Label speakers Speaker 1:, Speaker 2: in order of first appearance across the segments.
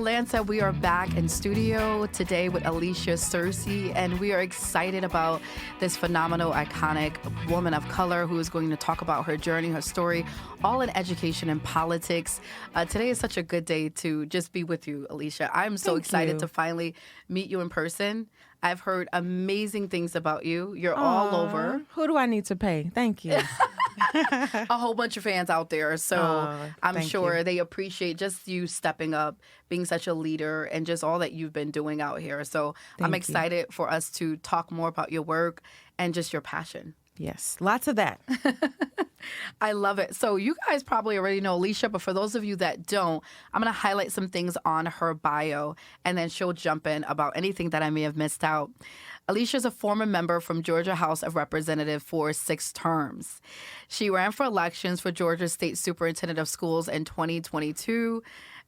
Speaker 1: Lance said, we are back in studio today with Alisha Searcy, and we are excited about this phenomenal, iconic woman of color who is going to talk about her journey, her story, all in education and politics. Today is such a good day to just be with you, Alisha. I'm so excited to finally meet you in person. I've heard amazing things about you. You're all over.
Speaker 2: Who do I need to pay? Thank you.
Speaker 1: A whole bunch of fans out there. So I'm sure they appreciate just you stepping up, being such a leader, and just all that you've been doing out here. So I'm excited for us to talk more about your work and just your passion.
Speaker 2: Yes, lots of that.
Speaker 1: I love it. So you guys probably already know Alisha, but for those of you that don't, I'm going to highlight some things on her bio, and then she'll jump in about anything that I may have missed out. Alisha is a former member from Georgia House of Representatives for 6 terms. She ran for elections for Georgia State Superintendent of Schools in 2022.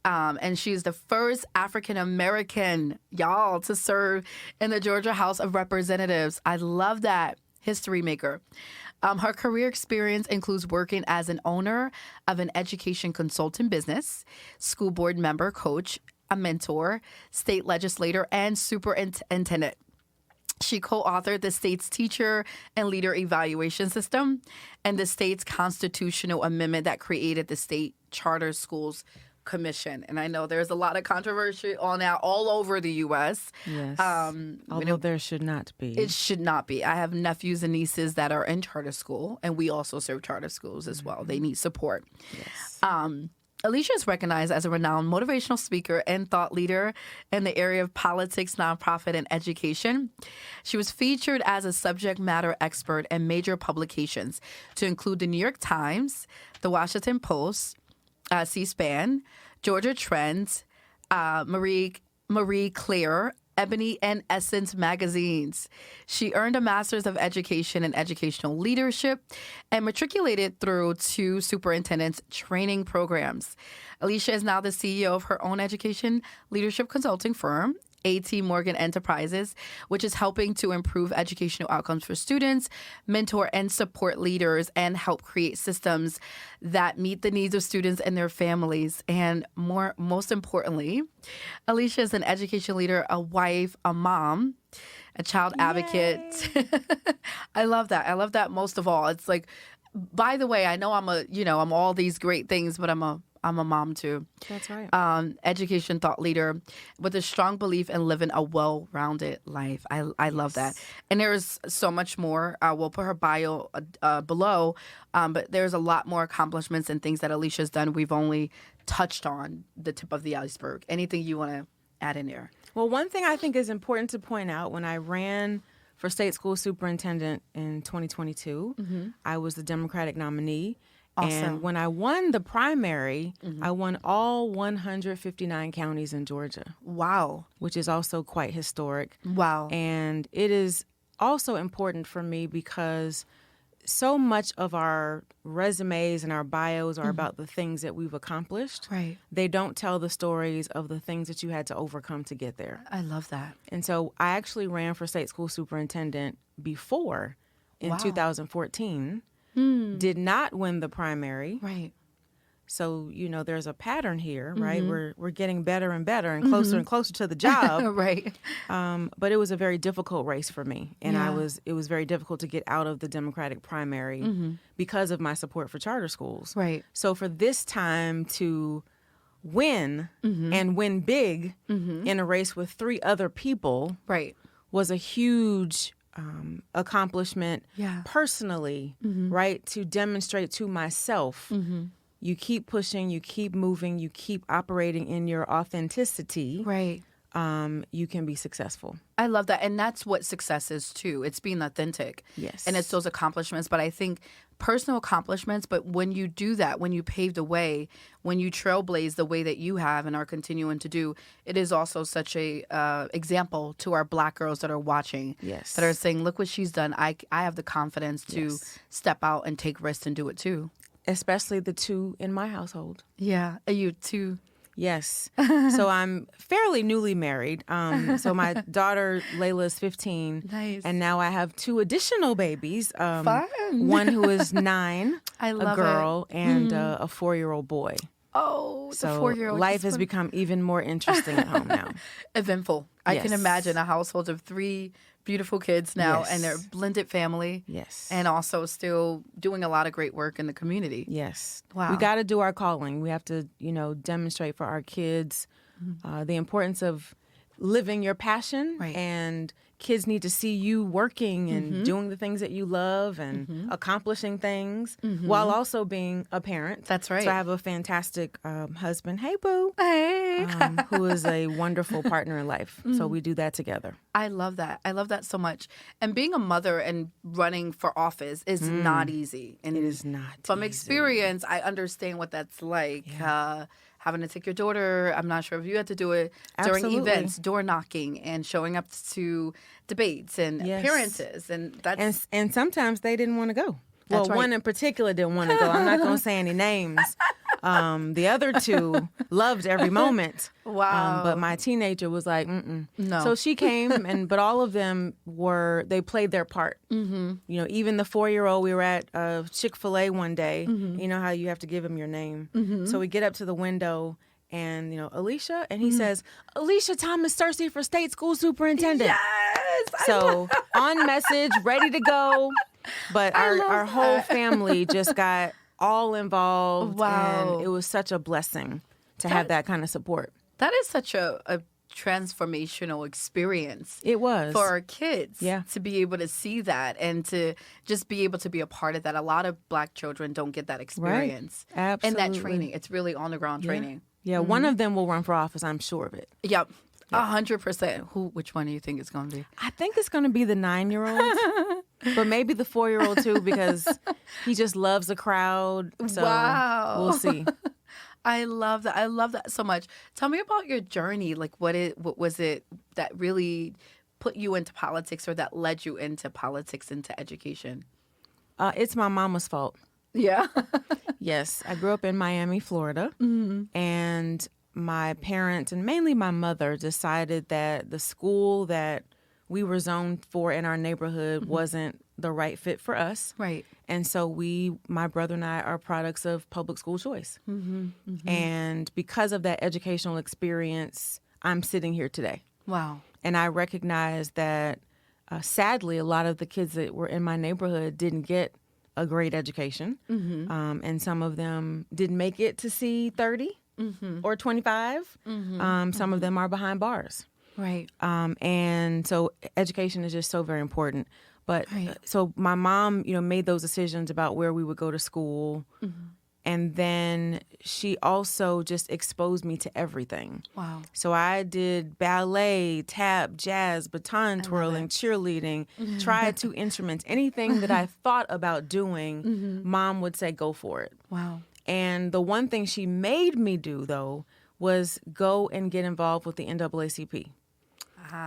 Speaker 1: And she's the first African-American, y'all, to serve in the Georgia House of Representatives. I love that. History maker. Her career experience includes working as an owner of an education consulting business, school board member, coach, a mentor, state legislator, and superintendent. She co-authored the state's teacher and leader evaluation system and the state's constitutional amendment that created the state charter schools commission. And I know there's a lot of controversy on that all over the U.S.
Speaker 2: Yes. Although there should not be.
Speaker 1: It should not be. I have nephews and nieces that are in charter school, and we also serve charter schools as well. They need support.
Speaker 2: Yes.
Speaker 1: Alisha is recognized as a renowned motivational speaker and thought leader in the area of politics, nonprofit, and education. She was featured as a subject matter expert in major publications to include the New York Times, the Washington Post, C-SPAN, Georgia Trends, Marie Claire, Ebony, and Essence magazines. She earned a Master's of Education in Educational Leadership and matriculated through 2 superintendent's training programs. Alisha is now the CEO of her own education leadership consulting firm, A.T. Morgan Enterprises, which is helping to improve educational outcomes for students, mentor and support leaders, and help create systems that meet the needs of students and their families. And most importantly, Alisha is an education leader, a wife, a mom, a child advocate. I love that. I love that most of all. It's like, by the way, I know I'm all these great things, but I'm a mom too.
Speaker 2: That's right.
Speaker 1: Education thought leader with a strong belief in living a well-rounded life. I love that. And there's so much more. We'll put her bio below, but there's a lot more accomplishments and things that Alisha's done. We've only touched on the tip of the iceberg. Anything you want to add in there?
Speaker 2: Well, one thing I think is important to point out, when I ran for state school superintendent in 2022, I was the Democratic nominee.
Speaker 1: Awesome.
Speaker 2: And when I won the primary, I won all 159 counties in Georgia.
Speaker 1: Wow.
Speaker 2: Which is also quite historic.
Speaker 1: Wow.
Speaker 2: And it is also important for me because so much of our resumes and our bios are about the things that we've accomplished.
Speaker 1: Right.
Speaker 2: They don't tell the stories of the things that you had to overcome to get there.
Speaker 1: I love that.
Speaker 2: And so I actually ran for state school superintendent before in 2014. Did not win the primary.
Speaker 1: Right.
Speaker 2: So, there's a pattern here, right? We're getting better and better and closer to the job.
Speaker 1: Right.
Speaker 2: But it was a very difficult race for me. And it was very difficult to get out of the Democratic primary because of my support for charter schools.
Speaker 1: Right.
Speaker 2: So for this time to win and win big in a race with 3 other people was a huge accomplishment personally, right? To demonstrate to myself, you keep pushing, you keep moving, you keep operating in your authenticity.
Speaker 1: Right.
Speaker 2: You can be successful.
Speaker 1: I love that. And that's what success is, too. It's being authentic.
Speaker 2: Yes.
Speaker 1: And it's those accomplishments. But I think personal accomplishments, but when you do that, when you pave the way, when you trailblaze the way that you have and are continuing to do, it is also such a example to our Black girls that are watching.
Speaker 2: Yes.
Speaker 1: That are saying, look what she's done. I have the confidence to step out and take risks and do it, too.
Speaker 2: Especially the 2 in my household.
Speaker 1: Yeah. Are you 2?
Speaker 2: Yes. So I'm fairly newly married. So my daughter, Layla, is 15.
Speaker 1: Nice.
Speaker 2: And now I have 2 additional babies.
Speaker 1: Fun.
Speaker 2: One who is 9,
Speaker 1: I love
Speaker 2: a girl, and a 4-year-old boy.
Speaker 1: Oh, the
Speaker 2: so
Speaker 1: 4-year-old.
Speaker 2: life has become even more interesting at home now.
Speaker 1: Eventful. I can
Speaker 2: Yes.
Speaker 1: imagine a household of 3 beautiful kids now,
Speaker 2: Yes.
Speaker 1: and their blended family.
Speaker 2: Yes.
Speaker 1: And also still doing a lot of great work in the community.
Speaker 2: Yes.
Speaker 1: Wow.
Speaker 2: We got to do our calling. We have to, demonstrate for our kids the importance of living your passion.
Speaker 1: Right.
Speaker 2: And kids need to see you working and doing the things that you love and accomplishing things while also being a parent.
Speaker 1: That's right.
Speaker 2: So I have a fantastic husband. Hey, boo.
Speaker 1: Hey.
Speaker 2: Who is a wonderful partner in life. So we do that together.
Speaker 1: I love that. I love that so much. And being a mother and running for office is not easy. And
Speaker 2: It is not
Speaker 1: from
Speaker 2: easy.
Speaker 1: experience, I understand what that's like. Having to take your daughter, I'm not sure if you had to do it during
Speaker 2: Absolutely.
Speaker 1: events, door knocking and showing up to debates and
Speaker 2: Yes.
Speaker 1: appearances. And that's
Speaker 2: And sometimes they didn't want to go. Well,
Speaker 1: That's right.
Speaker 2: one in particular didn't want to go. I'm not going to say any names. The other 2 loved every moment.
Speaker 1: Wow.
Speaker 2: But my teenager was like, mm-mm.
Speaker 1: No.
Speaker 2: So she came, but all of them they played their part. Mm-hmm. Even the 4-year-old, we were at Chick-fil-A one day. You know how you have to give him your name. So we get up to the window and, Alisha, and he says, Alisha Thomas Searcy for state school superintendent.
Speaker 1: yes.
Speaker 2: So on message, ready to go. But our whole family just got all involved.
Speaker 1: Wow.
Speaker 2: And it was such a blessing to have that kind of support.
Speaker 1: That is such a transformational experience.
Speaker 2: It was.
Speaker 1: For our kids.
Speaker 2: Yeah.
Speaker 1: To be able to see that and to just be able to be a part of that. A lot of Black children don't get that experience.
Speaker 2: Right. Absolutely.
Speaker 1: And that training. It's really on the ground training.
Speaker 2: Yeah, one of them will run for office, I'm sure of it.
Speaker 1: Yep. 100%. Which one do you think it's going to be?
Speaker 2: I think it's going to be the 9-year-old, but maybe the 4-year-old too, because he just loves the crowd. So
Speaker 1: Wow.
Speaker 2: we'll see.
Speaker 1: I love that. I love that so much. Tell me about your journey. Like, what was it that really put you into politics or that led you into politics, into education?
Speaker 2: It's my mama's fault.
Speaker 1: Yeah.
Speaker 2: Yes, I grew up in Miami, Florida, and my parents, and mainly my mother, decided that the school that we were zoned for in our neighborhood wasn't the right fit for us.
Speaker 1: Right.
Speaker 2: And so my brother and I are products of public school choice. And because of that educational experience, I'm sitting here today.
Speaker 1: Wow.
Speaker 2: And I recognize that, sadly, a lot of the kids that were in my neighborhood didn't get a great education. And some of them didn't make it to C30 or 25. Some of them are behind bars.
Speaker 1: Right.
Speaker 2: And so education is just so very important. But
Speaker 1: Right.
Speaker 2: So my mom, made those decisions about where we would go to school. And then she also just exposed me to everything.
Speaker 1: Wow.
Speaker 2: So I did ballet, tap, jazz, baton twirling, cheerleading, tried 2 instruments. Anything that I thought about doing, Mom would say, go for it.
Speaker 1: Wow.
Speaker 2: And the one thing she made me do, though, was go and get involved with the NAACP.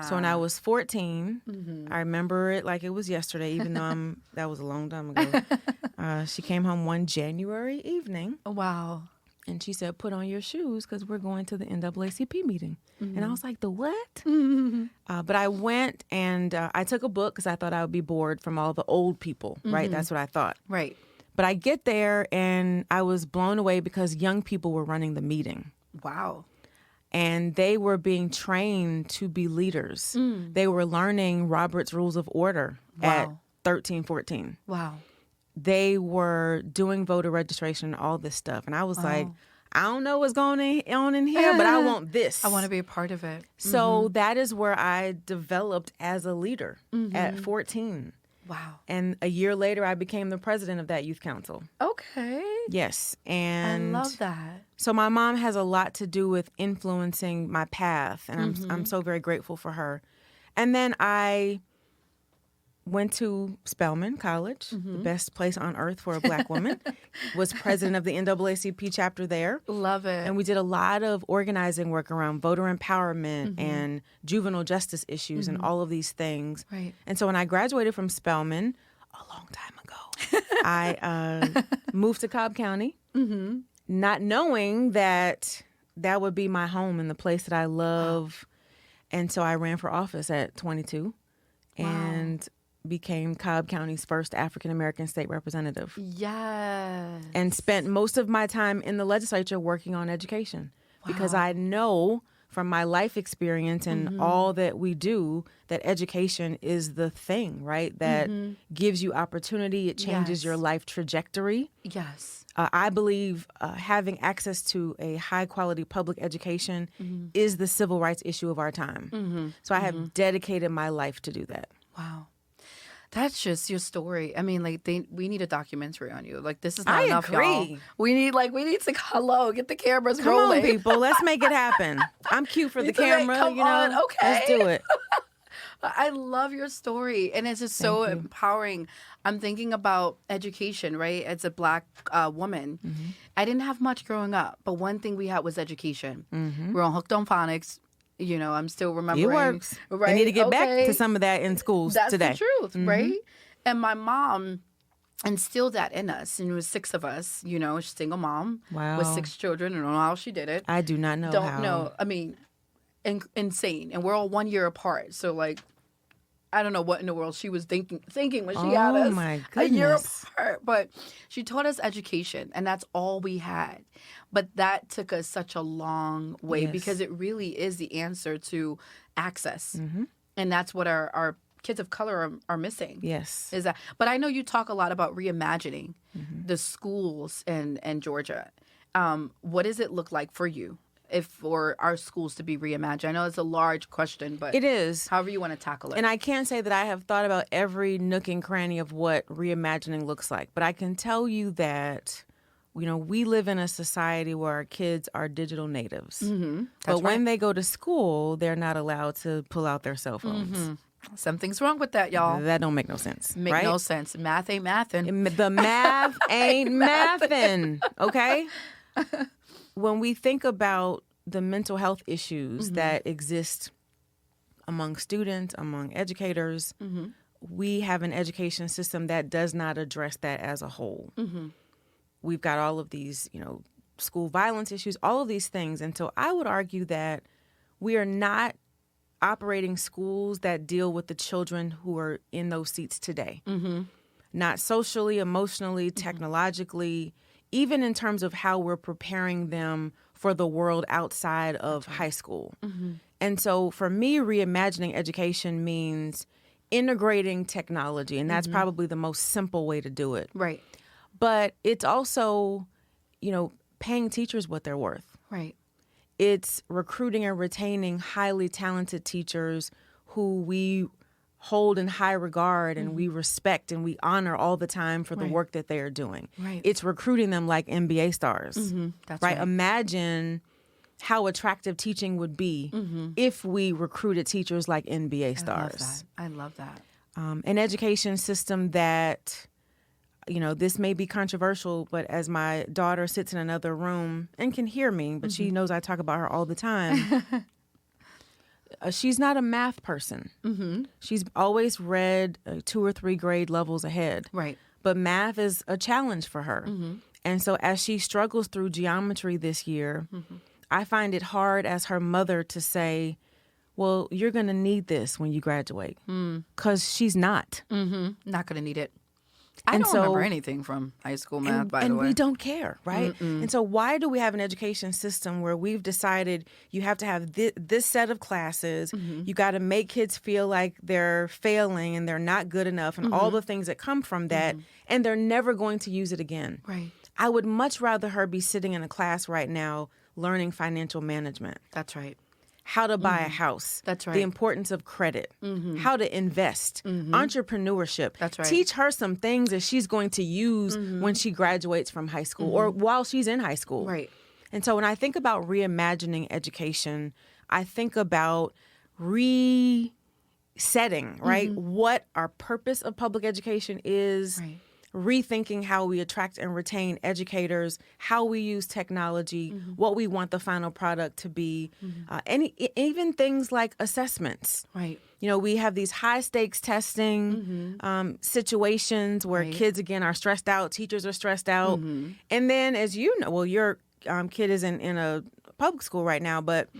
Speaker 2: So when I was 14, I remember it like it was yesterday, even though that was a long time ago. She came home one January evening.
Speaker 1: Wow.
Speaker 2: And she said, put on your shoes because we're going to the NAACP meeting. And I was like, the what? But I went and I took a book because I thought I would be bored from all the old people, right? That's what I thought.
Speaker 1: Right.
Speaker 2: But I get there and I was blown away because young people were running the meeting.
Speaker 1: Wow.
Speaker 2: And they were being trained to be leaders. They were learning Robert's Rules of Order at 13, 14.
Speaker 1: Wow.
Speaker 2: They were doing voter registration and all this stuff. And I was like, I don't know what's going on in here, but I want this.
Speaker 1: I want to be a part of it.
Speaker 2: So that is where I developed as a leader at 14.
Speaker 1: Wow.
Speaker 2: And a year later, I became the president of that youth council.
Speaker 1: Okay.
Speaker 2: Yes. And
Speaker 1: I love that.
Speaker 2: so my mom has a lot to do with influencing my path. And I'm so very grateful for her. And then I went to Spelman College, the best place on earth for a Black woman, was president of the NAACP chapter there.
Speaker 1: Love it.
Speaker 2: And we did a lot of organizing work around voter empowerment and juvenile justice issues and all of these things.
Speaker 1: Right.
Speaker 2: And so when I graduated from Spelman, a long time ago, I moved to Cobb County, not knowing that that would be my home and the place that I love. And so I ran for office at 22. And became Cobb County's first African-American state representative.
Speaker 1: Yes.
Speaker 2: And spent most of my time in the legislature working on education. Wow. Because I know from my life experience and all that we do that education is the thing, right? That gives you opportunity. It changes your life trajectory.
Speaker 1: Yes.
Speaker 2: I believe having access to a high-quality public education is the civil rights issue of our time. So I have dedicated my life to do that.
Speaker 1: Wow. That's just your story. I mean, like, we need a documentary on you. Like, this is not enough, y'all. We need to, get the cameras rolling.
Speaker 2: Come on, people. Let's make it happen. I'm cute for the camera,
Speaker 1: Come on. Okay.
Speaker 2: Let's do it.
Speaker 1: I love your story, and it's just so empowering. I'm thinking about education, right? As a Black woman, I didn't have much growing up, but one thing we had was education. We were on Hooked on Phonics. You know, I'm still remembering.
Speaker 2: It works.
Speaker 1: Right?
Speaker 2: I need to get back to some of that in schools today.
Speaker 1: That's the truth, right? And my mom instilled that in us. And it was 6 of us, you know, single mom with 6 children. I don't know how she did it.
Speaker 2: I do not know
Speaker 1: Don't
Speaker 2: how.
Speaker 1: know. I mean, insane. And we're all 1 year apart. So, like, I don't know what in the world she was thinking when she had us
Speaker 2: my
Speaker 1: a year
Speaker 2: goodness.
Speaker 1: apart. But she taught us education, and that's all we had. But that took us such a long way because it really is the answer to access. And that's what our kids of color are missing.
Speaker 2: Yes.
Speaker 1: Is that? But I know you talk a lot about reimagining the schools in Georgia. What does it look like for you? For our schools to be reimagined? I know it's a large question, but
Speaker 2: it is.
Speaker 1: However you want to tackle it.
Speaker 2: And I can't say that I have thought about every nook and cranny of what reimagining looks like, but I can tell you that, you know, we live in a society where our kids are digital natives. But when they go to school, they're not allowed to pull out their cell phones.
Speaker 1: Something's wrong with that, y'all.
Speaker 2: That don't make no sense.
Speaker 1: Make no sense. Math ain't mathin'.
Speaker 2: The math ain't mathin', okay? When we think about the mental health issues that exist among students, among educators, we have an education system that does not address that as a whole. We've got all of these, you know, school violence issues, all of these things. And so I would argue that we are not operating schools that deal with the children who are in those seats today. Not socially, emotionally, technologically, even in terms of how we're preparing them for the world outside of high school. And so for me, reimagining education means integrating technology, and that's probably the most simple way to do it.
Speaker 1: Right.
Speaker 2: But it's also, you know, paying teachers what they're worth.
Speaker 1: Right.
Speaker 2: It's recruiting and retaining highly talented teachers who we hold in high regard and we respect and we honor all the time for the work that they are doing.
Speaker 1: Right.
Speaker 2: It's recruiting them like NBA stars.
Speaker 1: That's
Speaker 2: right. Imagine how attractive teaching would be if we recruited teachers like NBA stars.
Speaker 1: I love that.
Speaker 2: An education system that, you know, this may be controversial, but as my daughter sits in another room and can hear me, but she knows I talk about her all the time. She's not a math person. She's always read 2 or 3 grade levels ahead.
Speaker 1: Right.
Speaker 2: But math is a challenge for her. And so as she struggles through geometry this year, I find it hard as her mother to say, well, you're going to need this when you graduate. Because she's not.
Speaker 1: Not going to need it. I don't remember anything from high school math, by the way.
Speaker 2: And we don't care, right? And so why do we have an education system where we've decided you have to have this set of classes, you got to make kids feel like they're failing and they're not good enough and all the things that come from that, and they're never going to use it again.
Speaker 1: Right.
Speaker 2: I would much rather her be sitting in a class right now learning financial management.
Speaker 1: That's right.
Speaker 2: How to buy a house.
Speaker 1: That's right.
Speaker 2: The importance of credit. How to invest. Entrepreneurship.
Speaker 1: That's right.
Speaker 2: Teach her some things that she's going to use when she graduates from high school or while she's in high school.
Speaker 1: Right.
Speaker 2: And so when I think about reimagining education, I think about resetting, right? What our purpose of public education is. Right. Rethinking how we attract and retain educators, how we use technology, what we want the final product to be, even things like assessments.
Speaker 1: Right.
Speaker 2: You know, we have these high stakes testing situations where kids, again, are stressed out, teachers are stressed out. And then, as you know, well, your kid is in a public school right now, but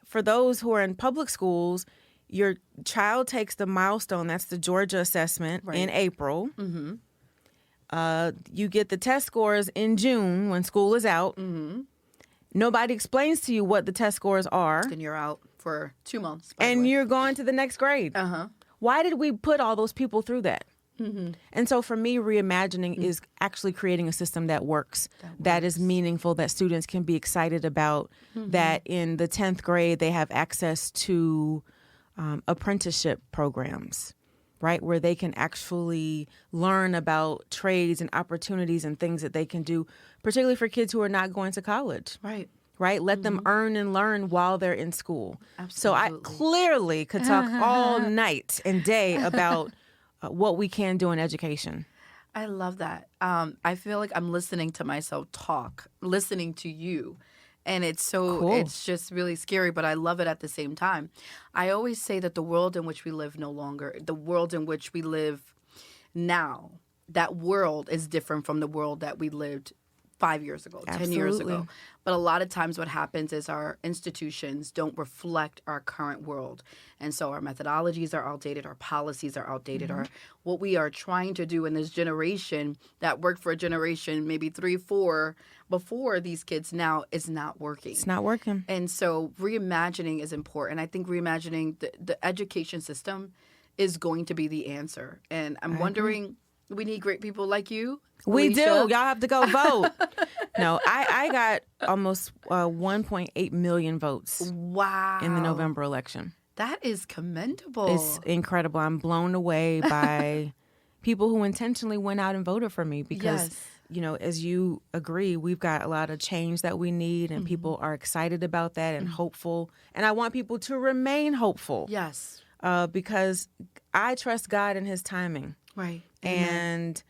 Speaker 2: for those who are in public schools, your child takes the milestone, that's the Georgia assessment, in April. You get the test scores in June when school is out. Nobody explains to you what the test scores are.
Speaker 1: And you're out for 2 months.
Speaker 2: And you're going to the next grade. Why did we put all those people through that? And so for me, reimagining is actually creating a system that works, that is meaningful, that students can be excited about, that in the 10th grade they have access to apprenticeship programs, right, where they can actually learn about trades and opportunities and things that they can do, particularly for kids who are not going to college. Right? Let them earn and learn while they're in school. So I clearly could talk all night and day about what we can do in education.
Speaker 1: I love that. I feel like I'm listening to myself talk, listening to you. And it's so, cool. It's just really scary, but I love it at the same time. I always say that the world in which we live the world in which we live now, that world is different from the world that we lived 5 years ago,
Speaker 2: Absolutely.
Speaker 1: 10 years ago. But a lot of times what happens is our institutions don't reflect our current world. And so our methodologies are outdated, our policies are outdated, our what we are trying to do in this generation that worked for a generation, maybe 3, 4 before these kids now is not working.
Speaker 2: It's not working.
Speaker 1: And so reimagining is important. I think reimagining the education system is going to be the answer. And I'm wondering, we need great people like you.
Speaker 2: We
Speaker 1: Alisha.
Speaker 2: do. Y'all have to go vote. No, I got almost 1.8 million votes.
Speaker 1: Wow.
Speaker 2: In the November election.
Speaker 1: That is commendable.
Speaker 2: It's incredible. I'm blown away by people who intentionally went out and voted for me because, you know, as you agree, we've got a lot of change that we need and people are excited about that and hopeful. And I want people to remain hopeful.
Speaker 1: Yes.
Speaker 2: Because I trust God and his timing.
Speaker 1: Right.
Speaker 2: And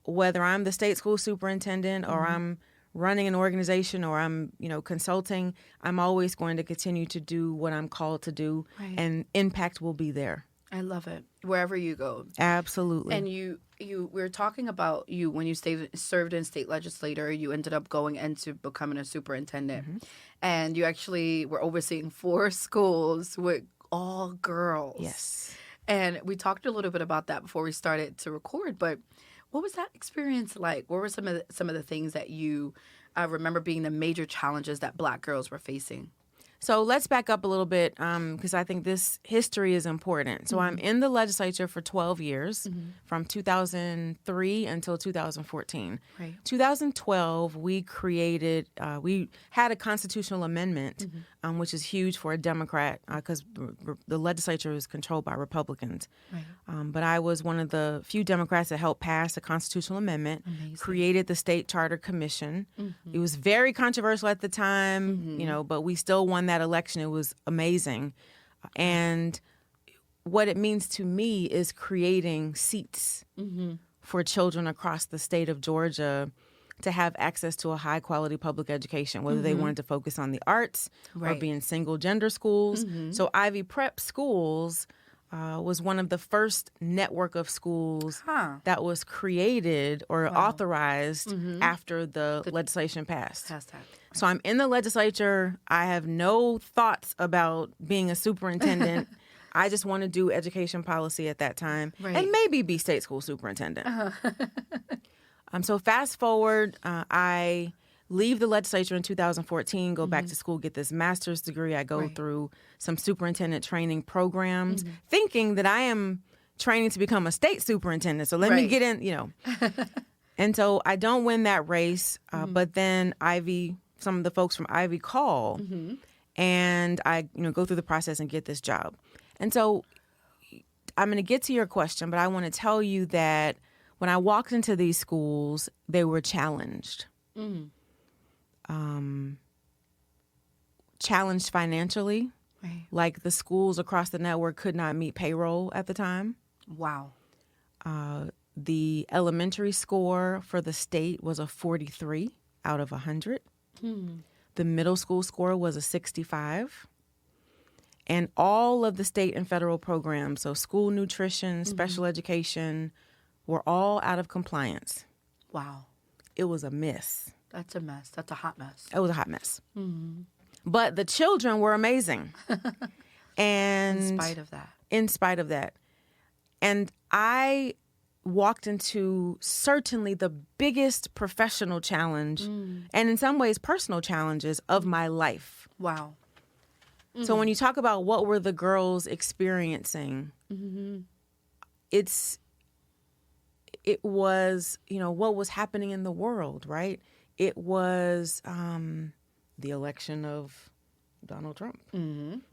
Speaker 2: whether I'm the state school superintendent or I'm running an organization or I'm, you know, consulting, I'm always going to continue to do what I'm called to do, and impact will be there.
Speaker 1: I love it. Wherever you go.
Speaker 2: Absolutely.
Speaker 1: And we were talking about you when you served in state legislature, you ended up going into becoming a superintendent. And you actually were overseeing 4 schools with all girls.
Speaker 2: Yes.
Speaker 1: And we talked a little bit about that before we started to record, but what was that experience like? What were some of the things that you remember being the major challenges that Black girls were facing?
Speaker 2: So let's back up a little bit because I think this history is important. So I'm in the legislature for 12 years, from 2003 until 2014. 2012, we had a constitutional amendment, which is huge for a Democrat because the legislature is controlled by Republicans. But I was one of the few Democrats that helped pass a constitutional amendment, created the State Charter Commission. It was very controversial at the time, you know, but we still won that election. It was amazing. And what it means to me is creating seats for children across the state of Georgia to have access to a high quality public education, whether they wanted to focus on the arts or be in single gender schools. So Ivy Prep Schools was one of the first network of schools that was created or authorized after the legislation passed. So I'm in the legislature. I have no thoughts about being a superintendent. I just want to do education policy at that time and maybe be state school superintendent. So fast forward, I leave the legislature in 2014, go back to school, get this master's degree. I go through some superintendent training programs, thinking that I am training to become a state superintendent. So let me get in, you know. And so I don't win that race, but then some of the folks from Ivy call, and I, go through the process and get this job. And so I'm going to get to your question, but I want to tell you that when I walked into these schools, they were challenged. Challenged financially. Like the schools across the network could not meet payroll at the time.
Speaker 1: Wow.
Speaker 2: The elementary score for the state was a 43 out of 100. The middle school score was a 65. And all of the state and federal programs, so school nutrition, special education, were all out of compliance.
Speaker 1: Wow.
Speaker 2: It was a mess.
Speaker 1: That's a mess. That's a hot mess.
Speaker 2: It was a hot mess. But the children were amazing. And
Speaker 1: in spite of that.
Speaker 2: And I walked into certainly the biggest professional challenge and in some ways personal challenges of my life.
Speaker 1: Wow.
Speaker 2: So when you talk about what were the girls experiencing, it was, what was happening in the world, right? It was the election of Donald Trump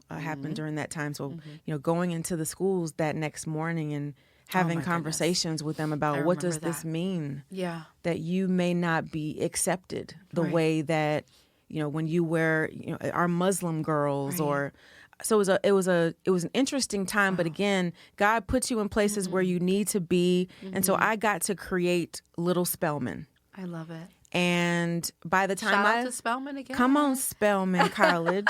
Speaker 2: happened during that time. So, going into the schools that next morning and having conversations with them about what does this mean?
Speaker 1: Yeah.
Speaker 2: That you may not be accepted the way that, when you wear, our Muslim girls or so it was an interesting time. But again, God puts you in places where you need to be. And so I got to create Little Spelman.
Speaker 1: I love it.
Speaker 2: And by the time
Speaker 1: Shout out to Spelman again.
Speaker 2: Come on, Spelman College.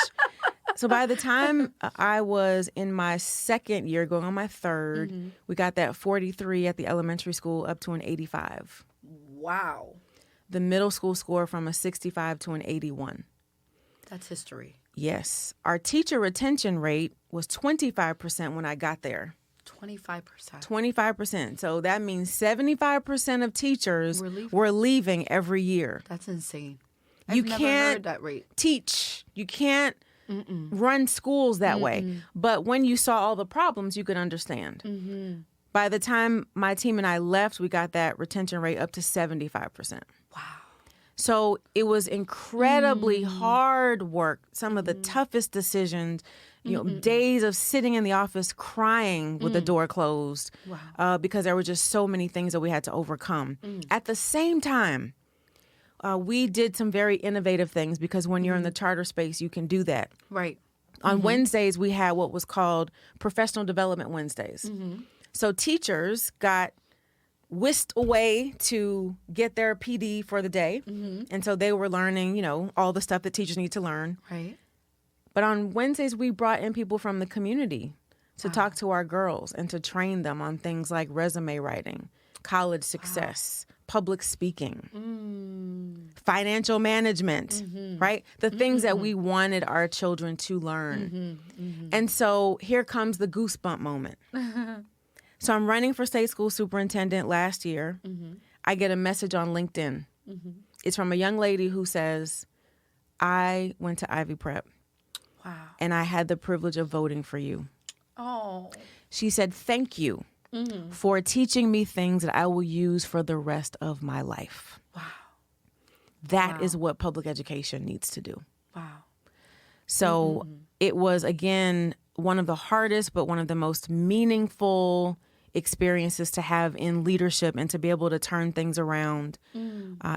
Speaker 2: So by the time I was in my second year, going on my third, we got that 43 at the elementary school up to an 85.
Speaker 1: Wow.
Speaker 2: The middle school score from a 65 to an 81.
Speaker 1: That's history.
Speaker 2: Yes. Our teacher retention rate was 25% when I got there.
Speaker 1: 25%.
Speaker 2: 25%. So that means 75% of teachers were leaving every year.
Speaker 1: That's insane.
Speaker 2: You
Speaker 1: never
Speaker 2: can't
Speaker 1: heard that rate.
Speaker 2: teach. You can't run schools that way. But when you saw all the problems, you could understand. By the time my team and I left, we got that retention rate up to 75%.
Speaker 1: Wow.
Speaker 2: So it was incredibly hard work. Some of the toughest decisions, days of sitting in the office crying with the door closed because there were just so many things that we had to overcome. At the same time, we did some very innovative things because when you're in the charter space, you can do that.
Speaker 1: Right.
Speaker 2: On Wednesdays, we had what was called Professional Development Wednesdays. So teachers got whisked away to get their PD for the day. And so they were learning, all the stuff that teachers need to learn.
Speaker 1: Right.
Speaker 2: But on Wednesdays, we brought in people from the community to talk to our girls and to train them on things like resume writing, college success, public speaking, financial management, right? The things that we wanted our children to learn. And so here comes the goosebump moment. So I'm running for state school superintendent last year. I get a message on LinkedIn. It's from a young lady who says, I went to Ivy Prep.
Speaker 1: Wow.
Speaker 2: And I had the privilege of voting for you.
Speaker 1: Oh.
Speaker 2: She said, thank you for teaching me things that I will use for the rest of my life.
Speaker 1: Wow.
Speaker 2: That is what public education needs to do.
Speaker 1: Wow.
Speaker 2: So it was, again, one of the hardest, but one of the most meaningful experiences to have in leadership and to be able to turn things around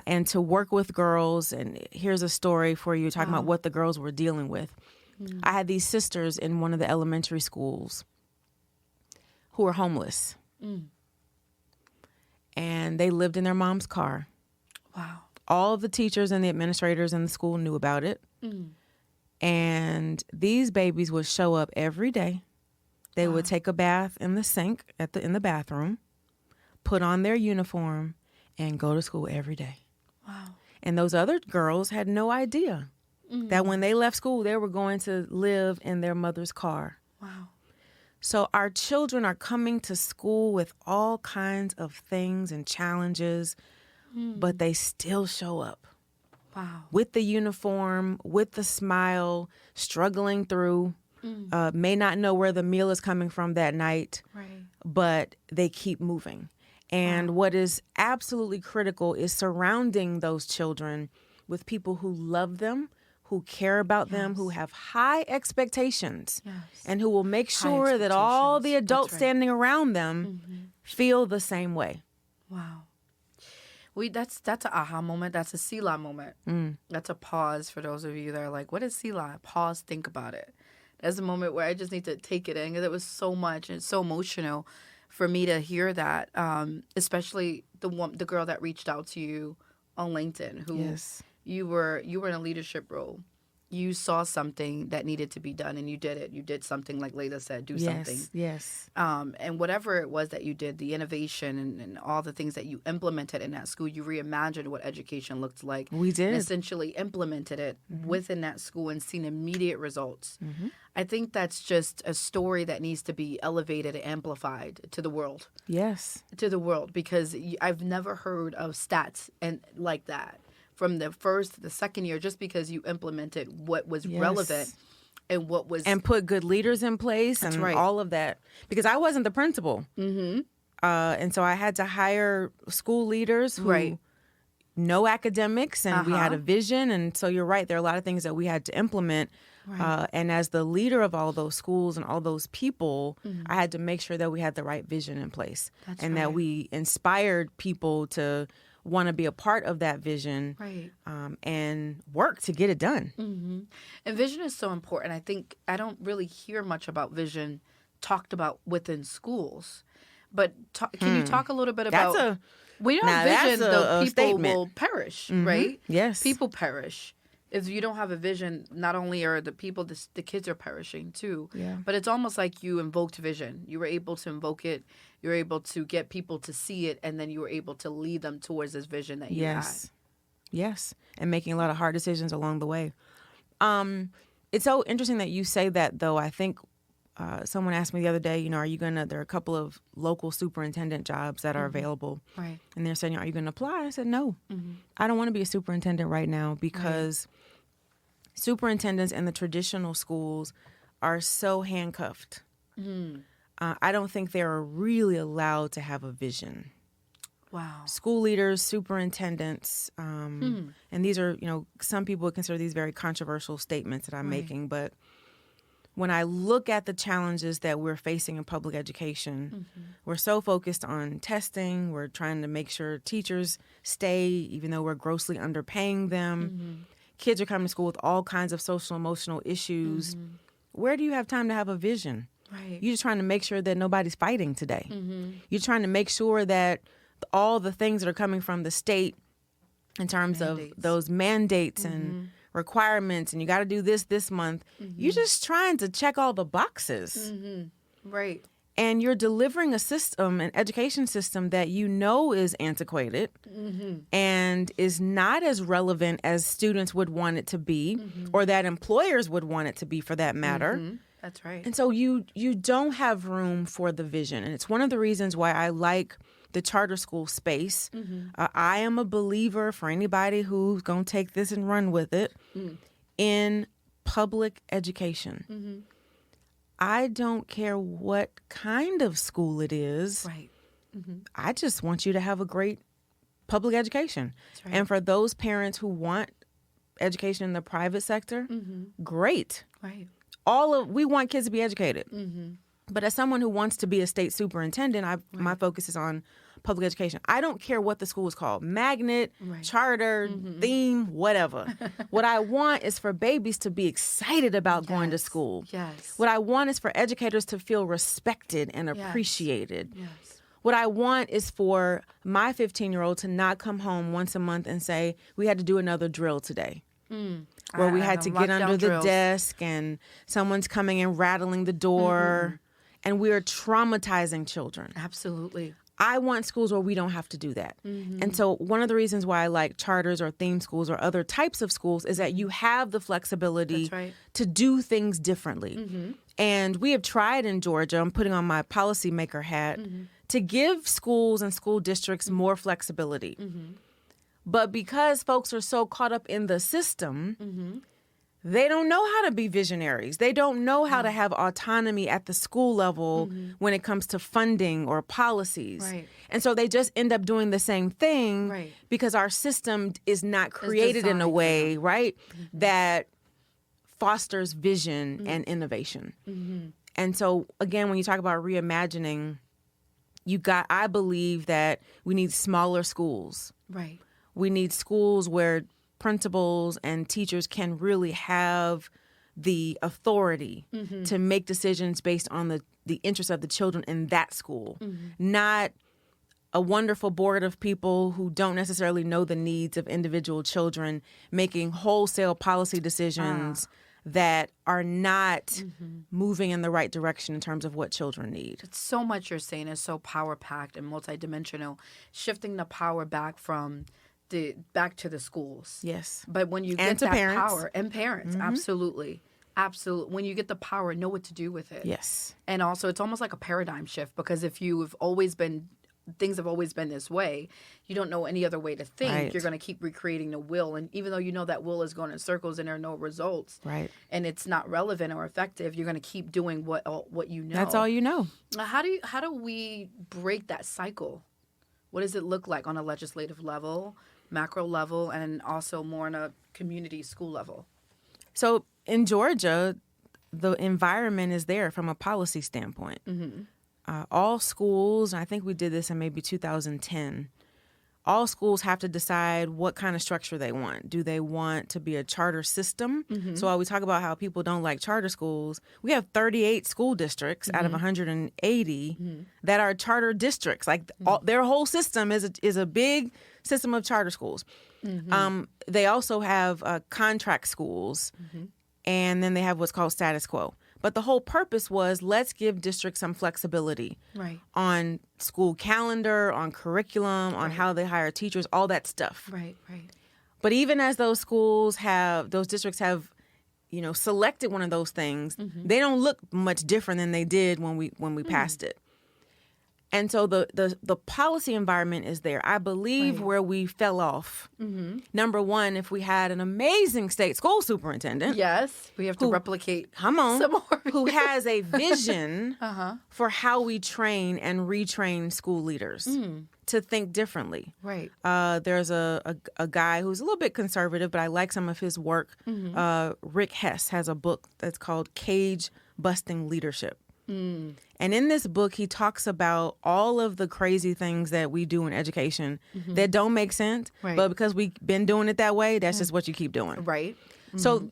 Speaker 2: and to work with girls. And here's a story for you talking about what the girls were dealing with. I had these sisters in one of the elementary schools who were homeless. And they lived in their mom's car.
Speaker 1: Wow.
Speaker 2: All of the teachers and the administrators in the school knew about it. And these babies would show up every day. They would take a bath in the sink in the bathroom, put on their uniform, and go to school every day.
Speaker 1: Wow.
Speaker 2: And those other girls had no idea that when they left school, they were going to live in their mother's car.
Speaker 1: Wow.
Speaker 2: So our children are coming to school with all kinds of things and challenges, but they still show up.
Speaker 1: Wow.
Speaker 2: With the uniform, with the smile, struggling through, may not know where the meal is coming from that night, but they keep moving. And what is absolutely critical is surrounding those children with people who love them, who care about them, who have high expectations, and who will make sure that all the adults standing around them feel the same way.
Speaker 1: Wow. That's an aha moment. That's a Selah moment. That's a pause for those of you that are like, what is Selah? Pause, think about it. That's a moment where I just need to take it in because it was so much and so emotional for me to hear that, especially the girl that reached out to you on LinkedIn, who you were in a leadership role, you saw something that needed to be done and you did it. You did something, like Layla said, do something.
Speaker 2: Yes.
Speaker 1: And whatever it was that you did, the innovation and all the things that you implemented in that school, you reimagined what education looked like.
Speaker 2: We did.
Speaker 1: And essentially implemented it within that school and seen immediate results. I think that's just a story that needs to be elevated and amplified to the world.
Speaker 2: Yes.
Speaker 1: To the world, because I've never heard of stats and like that. From the first to the second year, just because you implemented what was relevant and what was...
Speaker 2: And put good leaders in place and all of that. Because I wasn't the principal. And so I had to hire school leaders who know academics, and we had a vision. And so you're right, there are a lot of things that we had to implement. And as the leader of all those schools and all those people, I had to make sure that we had the right vision in place. That we inspired people to want to be a part of that vision and work to get it done.
Speaker 1: And vision is so important. I think I don't really hear much about vision talked about within schools. But can you talk a little bit about... when you don't have vision, the people will perish, right?
Speaker 2: Yes.
Speaker 1: People perish. If you don't have a vision, not only are the people, the kids are perishing too. But it's almost like you invoked vision. You were able to invoke it. You were able to get people to see it, and then you were able to lead them towards this vision that you had.
Speaker 2: Yes. And making a lot of hard decisions along the way. It's so interesting that you say that, though. I think someone asked me the other day, are you going to, there are a couple of local superintendent jobs that are available. And they're saying, are you going to apply? I said, no. I don't want to be a superintendent right now because superintendents in the traditional schools are so handcuffed. I don't think they're really allowed to have a vision.
Speaker 1: Wow.
Speaker 2: School leaders, superintendents, and these are, some people would consider these very controversial statements that I'm making, but when I look at the challenges that we're facing in public education, we're so focused on testing. We're trying to make sure teachers stay, even though we're grossly underpaying them. Kids are coming to school with all kinds of social, emotional issues. Where do you have time to have a vision? You're just trying to make sure that nobody's fighting today. You're trying to make sure that all the things that are coming from the state in terms of those mandates and requirements, and you got to do this month. You're just trying to check all the boxes. And you're delivering a system, an education system that is antiquated and is not as relevant as students would want it to be, or that employers would want it to be, for that matter.
Speaker 1: That's right.
Speaker 2: And so you don't have room for the vision. And it's one of the reasons why I like the charter school space. I am a believer, for anybody who's going to take this and run with it, in public education. I don't care what kind of school it is. I just want you to have a great public education. And for those parents who want education in the private sector, great. We want kids to be educated. But as someone who wants to be a state superintendent, my focus is on public education. I don't care what the school is called, magnet, charter, theme, whatever. What I want is for babies to be excited about going to school. What I want is for educators to feel respected and appreciated. What I want is for my 15-year-old to not come home once a month and say, we had to do another drill today. Where we had to get under the desk and someone's coming and rattling the door, and we are traumatizing children.
Speaker 1: Absolutely.
Speaker 2: I want schools where we don't have to do that. And so one of the reasons why I like charters or theme schools or other types of schools is that you have the flexibility to do things differently. And we have tried in Georgia, I'm putting on my policymaker hat, to give schools and school districts more flexibility. But because folks are so caught up in the system, they don't know how to be visionaries. They don't know how to have autonomy at the school level when it comes to funding or policies. And so they just end up doing the same thing because our system is not created in a way, that fosters vision and innovation. And so, again, when you talk about reimagining, I believe that we need smaller schools. We need schools where principals and teachers can really have the authority to make decisions based on the interests of the children in that school, not a wonderful board of people who don't necessarily know the needs of individual children, making wholesale policy decisions that are not moving in the right direction in terms of what children need.
Speaker 1: It's so much you're saying is so power-packed and multidimensional, shifting the power back to the schools.
Speaker 2: Yes.
Speaker 1: But when you get
Speaker 2: to
Speaker 1: that
Speaker 2: parents.
Speaker 1: power, and parents, absolutely. Absolutely. When you get the power, know what to do with it.
Speaker 2: Yes.
Speaker 1: And also, it's almost like a paradigm shift, because if things have always been this way, you don't know any other way to think.
Speaker 2: Right.
Speaker 1: You're going to keep recreating the will. And even though you know that will is going in circles and there are no results,
Speaker 2: right,
Speaker 1: and it's not relevant or effective, you're going to keep doing what you know.
Speaker 2: That's all you know.
Speaker 1: How do we break that cycle? What does it look like on a legislative level, macro level, and also more on a community school level?
Speaker 2: So in Georgia, the environment is there from a policy standpoint. All schools, and I think we did this in maybe 2010, all schools have to decide what kind of structure they want. Do they want to be a charter system? So while we talk about how people don't like charter schools, we have 38 school districts out of 180 that are charter districts. Like their whole system is a big system of charter schools. They also have contract schools, and then they have what's called status quo. But the whole purpose was, let's give districts some flexibility on school calendar, on curriculum, on how they hire teachers, all that stuff.
Speaker 1: Right.
Speaker 2: But even as those districts have, selected one of those things, they don't look much different than they did when we passed it. And so the policy environment is there. I believe where we fell off, number one, if we had an amazing state school superintendent.
Speaker 1: Yes, we have to replicate.
Speaker 2: Come on.
Speaker 1: Some more.
Speaker 2: Who has a vision for how we train and retrain school leaders to think differently.
Speaker 1: Right.
Speaker 2: There's a guy who's a little bit conservative, but I like some of his work. Rick Hess has a book that's called Cage Busting Leadership. And in this book, he talks about all of the crazy things that we do in education that don't make sense. But because we've been doing it that way, that's just what you keep doing.
Speaker 1: Right.
Speaker 2: So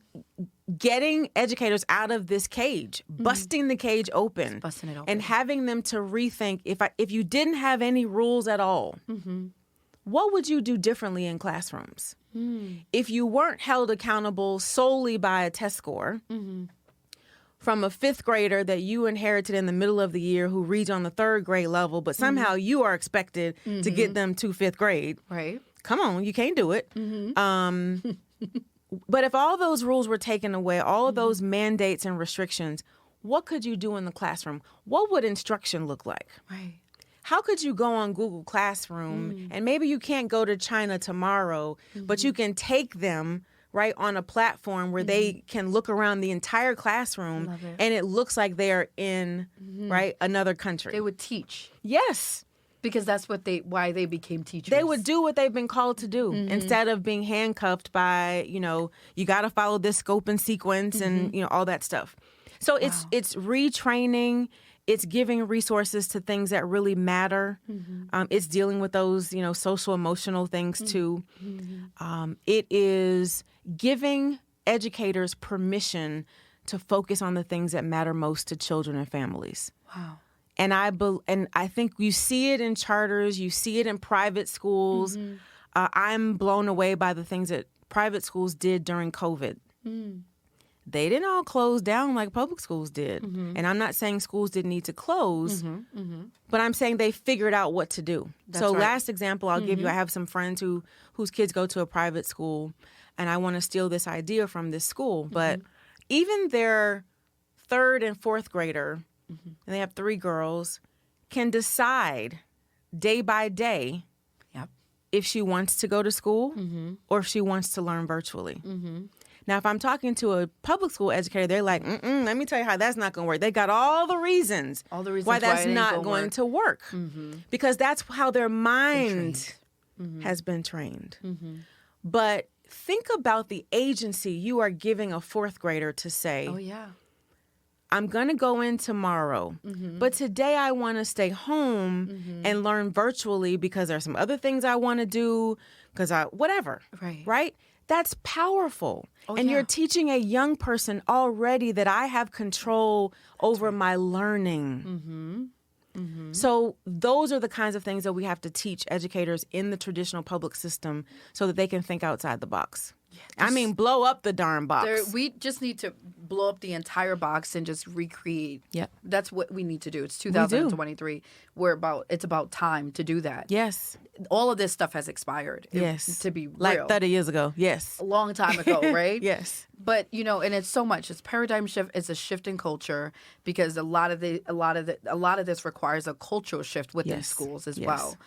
Speaker 2: getting educators out of this cage, busting the cage open, and having them to rethink, if you didn't have any rules at all, what would you do differently in classrooms? If you weren't held accountable solely by a test score, from a fifth grader that you inherited in the middle of the year who reads on the third grade level, but somehow you are expected to get them to fifth grade.
Speaker 1: Right.
Speaker 2: Come on, you can't do it. But if all those rules were taken away, all of those mandates and restrictions, what could you do in the classroom? What would instruction look like?
Speaker 1: Right.
Speaker 2: How could you go on Google Classroom and maybe you can't go to China tomorrow, but you can take them on a platform where they can look around the entire classroom and it looks like they're in another country.
Speaker 1: They would teach.
Speaker 2: Yes.
Speaker 1: Because that's why they became teachers.
Speaker 2: They would do what they've been called to do instead of being handcuffed by, you got to follow this scope and sequence and, all that stuff. So it's retraining. It's giving resources to things that really matter. It's dealing with those, social, emotional things too. It is giving educators permission to focus on the things that matter most to children and families.
Speaker 1: Wow.
Speaker 2: And I think you see it in charters, you see it in private schools. I'm blown away by the things that private schools did during COVID. They didn't all close down like public schools did. And I'm not saying schools didn't need to close, but I'm saying they figured out what to do. Last example I'll give you, I have some friends whose kids go to a private school, and I want to steal this idea from this school. But even their third and fourth grader, and they have 3 girls, can decide day by day if she wants to go to school or if she wants to learn virtually. Now, if I'm talking to a public school educator, they're like, let me tell you how that's not going to work. They got all the reasons why that's not going to work. Because that's how their mind has been trained. But think about the agency you are giving a fourth grader to say, I'm going to go in tomorrow, but today I want to stay home and learn virtually because there's some other things I want to do, because whatever, right? That's powerful. And you're teaching a young person already that I have control over my learning. So those are the kinds of things that we have to teach educators in the traditional public system so that they can think outside the box. I mean, blow up the darn box.
Speaker 1: We just need to blow up the entire box and just recreate.
Speaker 2: Yep.
Speaker 1: That's what we need to do. It's 2023. It's about time to do that.
Speaker 2: Yes.
Speaker 1: All of this stuff has expired.
Speaker 2: Yes.
Speaker 1: To be real.
Speaker 2: Like 30 years ago. Yes.
Speaker 1: A long time ago, right?
Speaker 2: Yes.
Speaker 1: But, and it's so much. It's paradigm shift. It's a shift in culture because a lot of this requires a cultural shift within schools as well.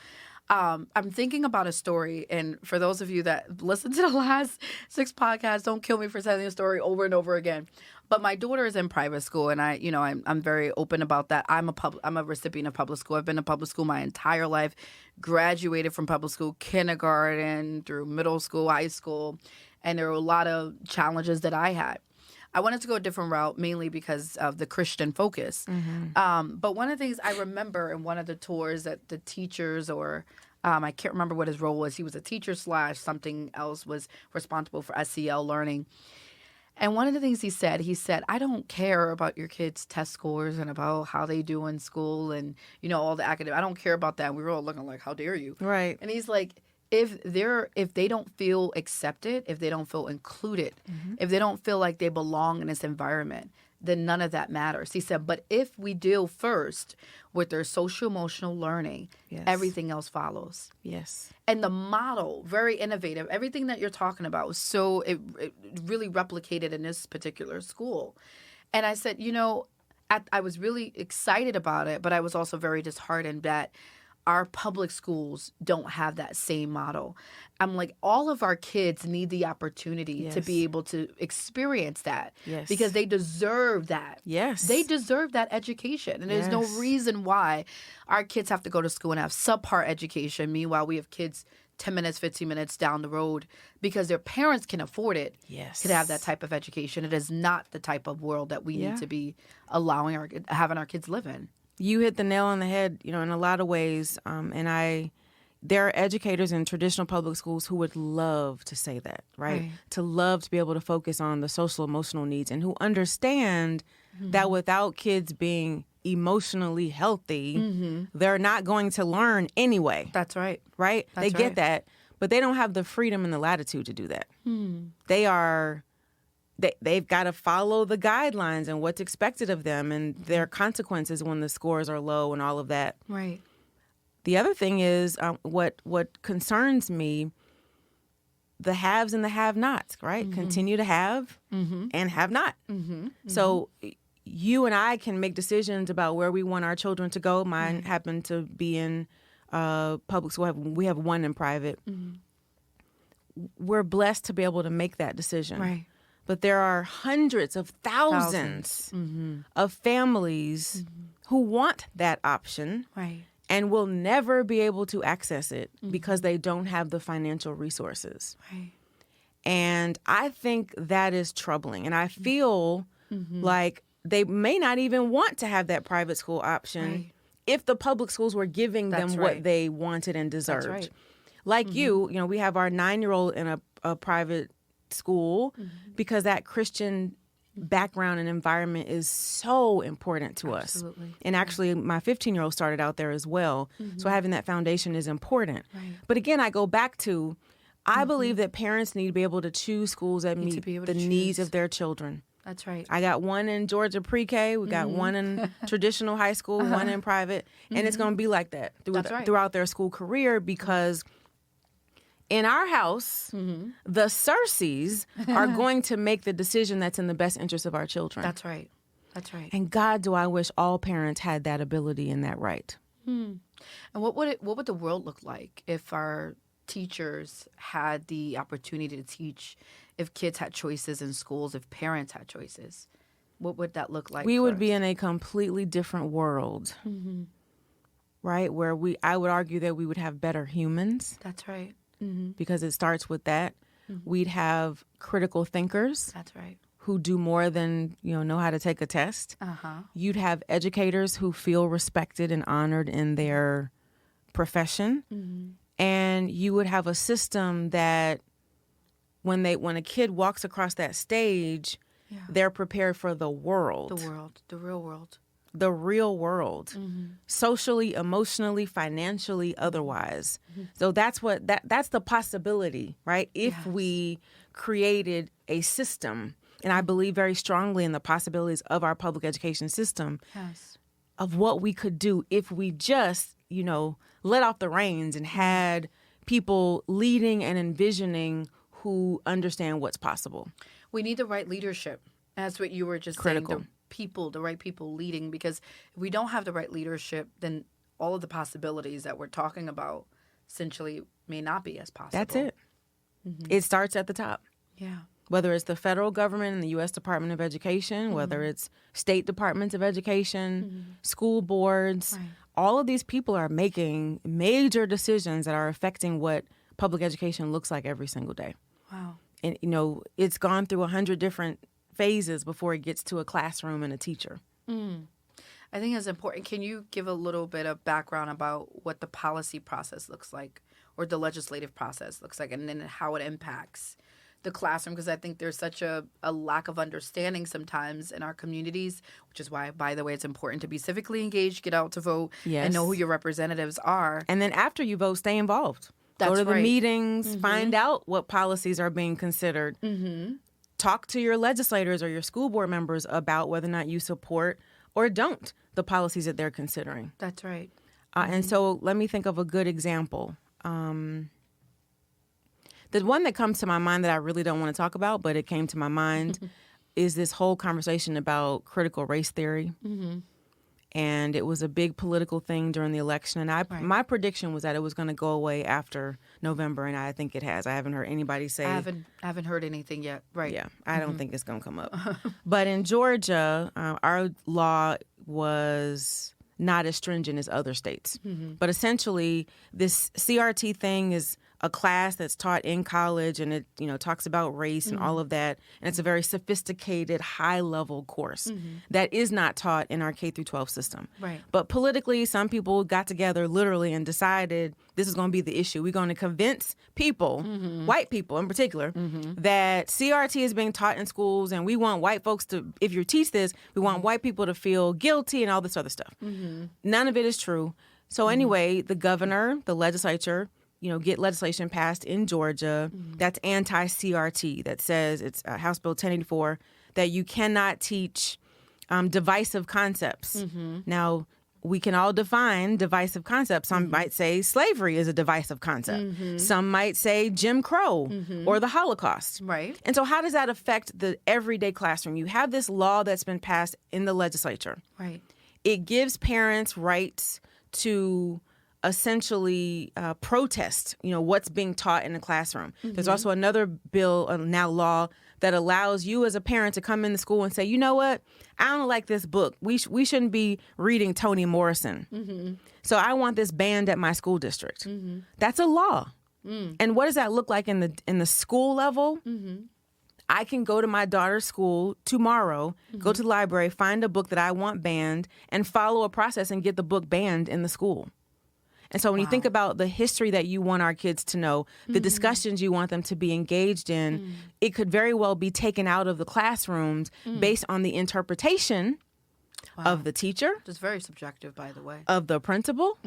Speaker 1: I'm thinking about a story, and for those of you that listened to the last 6 podcasts, don't kill me for telling the story over and over again. But my daughter is in private school, and I'm very open about that. I'm a recipient of public school. I've been in public school my entire life. Graduated from public school, kindergarten through middle school, high school, and there were a lot of challenges that I had. I wanted to go a different route, mainly because of the Christian focus. But one of the things I remember in one of the tours that the teachers I can't remember what his role was. He was a teacher / something else was responsible for SEL learning. And one of the things he said, I don't care about your kids' test scores and about how they do in school and, all the academic. I don't care about that. And we were all looking like, how dare you? Right. And he's like, if they don't feel accepted, if they don't feel included, if they don't feel like they belong in this environment, then none of that matters. He said, but if we deal first with their social-emotional learning, everything else follows. Yes. And the model, very innovative. Everything that you're talking about was it really replicated in this particular school. And I said, I was really excited about it, but I was also very disheartened that our public schools don't have that same model. I'm like, all of our kids need the opportunity to be able to experience that because they deserve that. Yes. They deserve that education. And there's no reason why our kids have to go to school and have subpar education. Meanwhile, we have kids 10 minutes, 15 minutes down the road because their parents can afford it to have that type of education. It is not the type of world that we need to be having our kids live in.
Speaker 2: You hit the nail on the head, in a lot of ways. There are educators in traditional public schools who would love to say that, right? To love to be able to focus on the social emotional needs and who understand that without kids being emotionally healthy, they're not going to learn anyway.
Speaker 1: That's right.
Speaker 2: Right? They get that, but they don't have the freedom and the latitude to do that. They've got to follow the guidelines and what's expected of them and their consequences when the scores are low and all of that. Right. The other thing is what concerns me, the haves and the have-nots, right? Continue to have and have not. So you and I can make decisions about where we want our children to go. Mine happen to be in public school. We have one in private. We're blessed to be able to make that decision. Right. But there are hundreds of thousands of families who want that option and will never be able to access it because they don't have the financial resources. Right. And I think that is troubling. And I feel like they may not even want to have that private school option if the public schools were giving them what they wanted and deserved. That's right. Like you, we have our 9-year-old in a private school because that Christian background and environment is so important to us. And actually, my 15-year-old started out there as well. So having that foundation is important. Right. But again, I go back to, I believe that parents need to be able to choose schools that meet the needs of their children. That's right. I got one in Georgia pre-K. We got one in traditional high school, one in private. And it's going to be like that throughout their school career because in our house, the Searcys are going to make the decision that's in the best interest of our children.
Speaker 1: That's right. That's right.
Speaker 2: And God, do I wish all parents had that ability and that right.
Speaker 1: And what would the world look like if our teachers had the opportunity to teach, if kids had choices in schools, if parents had choices? What would that look like?
Speaker 2: We would be in a completely different world, right? Where I would argue that we would have better humans.
Speaker 1: That's right.
Speaker 2: Because it starts with that. We'd have critical thinkers.
Speaker 1: That's right.
Speaker 2: Who do more than, know how to take a test. You'd have educators who feel respected and honored in their profession. And you would have a system that when a kid walks across that stage, they're prepared for the world.
Speaker 1: The real world.
Speaker 2: the real world, socially, emotionally, financially, otherwise. So that's the possibility, right? If we created a system, and I believe very strongly in the possibilities of our public education system, of what we could do if we just, let off the reins and had people leading and envisioning who understand what's possible.
Speaker 1: We need the right leadership. That's what you were just saying. The right people leading, because if we don't have the right leadership, then all of the possibilities that we're talking about essentially may not be as possible.
Speaker 2: That's it. It starts at the top.
Speaker 1: Yeah.
Speaker 2: Whether it's the federal government and the U.S. Department of Education, whether it's state departments of education, school boards, all of these people are making major decisions that are affecting what public education looks like every single day.
Speaker 1: Wow.
Speaker 2: And, it's gone through 100 different phases before it gets to a classroom and a teacher.
Speaker 1: I think it's important. Can you give a little bit of background about what the policy process looks like, or the legislative process looks like, and then how it impacts the classroom? Because I think there's such a lack of understanding sometimes in our communities, which is why, by the way, it's important to be civically engaged, get out to vote, and know who your representatives are.
Speaker 2: And then after you vote, stay involved.
Speaker 1: Go
Speaker 2: to the meetings, find out what policies are being considered. Talk to your legislators or your school board members about whether or not you support or don't the policies that they're considering.
Speaker 1: That's right.
Speaker 2: And so let me think of a good example. The one that comes to my mind that I really don't want to talk about, but it came to my mind, is this whole conversation about critical race theory. And it was a big political thing during the election. And my prediction was that it was going to go away after November, and I think it has. I haven't heard anybody say.
Speaker 1: I haven't heard anything yet. Right.
Speaker 2: Yeah, I don't think it's going to come up. But in Georgia, our law was not as stringent as other states. But essentially, this CRT thing is a class that's taught in college, and it talks about race and all of that, and it's a very sophisticated, high-level course that is not taught in our K through 12 system.
Speaker 1: Right.
Speaker 2: But politically, some people got together literally and decided this is going to be the issue. We're going to convince people, white people in particular, that CRT is being taught in schools, and we want white folks to, if you teach this, we want white people to feel guilty and all this other stuff. None of it is true. So anyway, the governor, the legislature, get legislation passed in Georgia that's anti-CRT, that says, it's House Bill 1084, that you cannot teach divisive concepts. Now, we can all define divisive concepts. Some might say slavery is a divisive concept. Some might say Jim Crow or the Holocaust.
Speaker 1: Right.
Speaker 2: And so how does that affect the everyday classroom? You have this law that's been passed in the legislature.
Speaker 1: Right.
Speaker 2: It gives parents rights to essentially protest, what's being taught in the classroom. There's also another bill, now law, that allows you as a parent to come in the school and say, you know what, I don't like this book. We shouldn't be reading Toni Morrison. So I want this banned at my school district. That's a law. And what does that look like in the school level? I can go to my daughter's school tomorrow, go to the library, find a book that I want banned, and follow a process and get the book banned in the school. And so when you think about the history that you want our kids to know, the discussions you want them to be engaged in, it could very well be taken out of the classrooms based on the interpretation of the teacher.
Speaker 1: It's very subjective, by the way.
Speaker 2: Of the principal,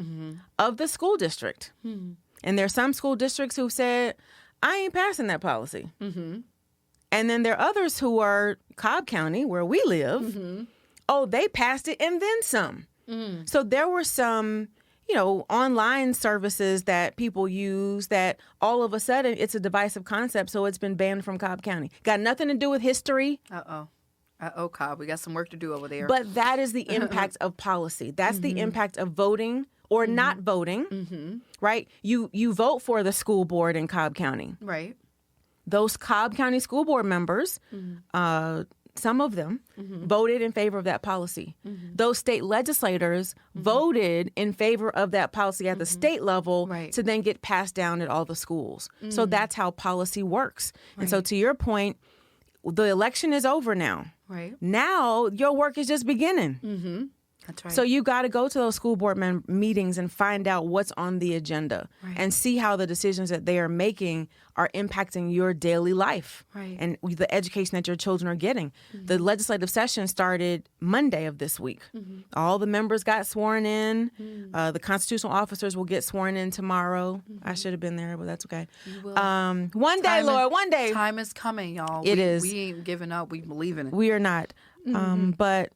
Speaker 2: of the school district. And there's some school districts who said, I ain't passing that policy. And then there are others who are Cobb County, where we live. Oh, they passed it and then some. So there were some online services that people use that all of a sudden it's a divisive concept, so it's been banned from Cobb County. Got nothing to do with history.
Speaker 1: Cobb, we got some work to do over there.
Speaker 2: But that is the impact of policy. That's the impact of voting or not voting, right? You vote for the school board in Cobb County.
Speaker 1: Right.
Speaker 2: Those Cobb County school board members, some of them voted in favor of that policy. Those state legislators voted in favor of that policy at the state level to then get passed down at all the schools. So that's how policy works. And so to your point, the election is over now.
Speaker 1: Right.
Speaker 2: Now your work is just beginning.
Speaker 1: That's right.
Speaker 2: So you got to go to those school board meetings and find out what's on the agenda and see how the decisions that they are making are impacting your daily life and the education that your children are getting. The legislative session started Monday of this week. All the members got sworn in. The constitutional officers will get sworn in tomorrow. I should have been there, but that's okay. One day, Lord, one day.
Speaker 1: Time is coming, y'all.
Speaker 2: It is.
Speaker 1: We ain't giving up. We believe in it.
Speaker 2: We are not. But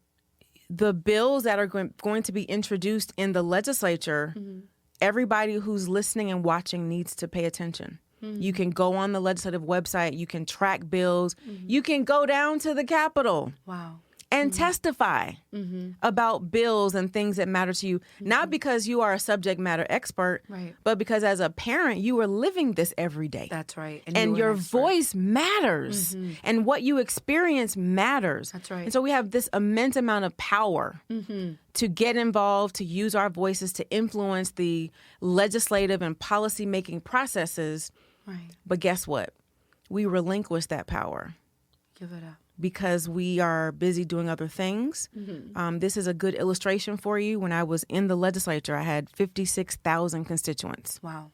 Speaker 2: the bills that are going to be introduced in the legislature, everybody who's listening and watching needs to pay attention. You can go on the legislative website. You can track bills. You can go down to the Capitol.
Speaker 1: Wow.
Speaker 2: And testify about bills and things that matter to you, not because you are a subject matter expert, but because as a parent, you are living this every day.
Speaker 1: That's right.
Speaker 2: And your voice matters. And what you experience matters.
Speaker 1: That's right.
Speaker 2: And so we have this immense amount of power to get involved, to use our voices, to influence the legislative and policy-making processes.
Speaker 1: Right.
Speaker 2: But guess what? We relinquish that power.
Speaker 1: Give it up.
Speaker 2: Because we are busy doing other things. This is a good illustration for you. When I was in the legislature, I had 56,000 constituents.
Speaker 1: Wow.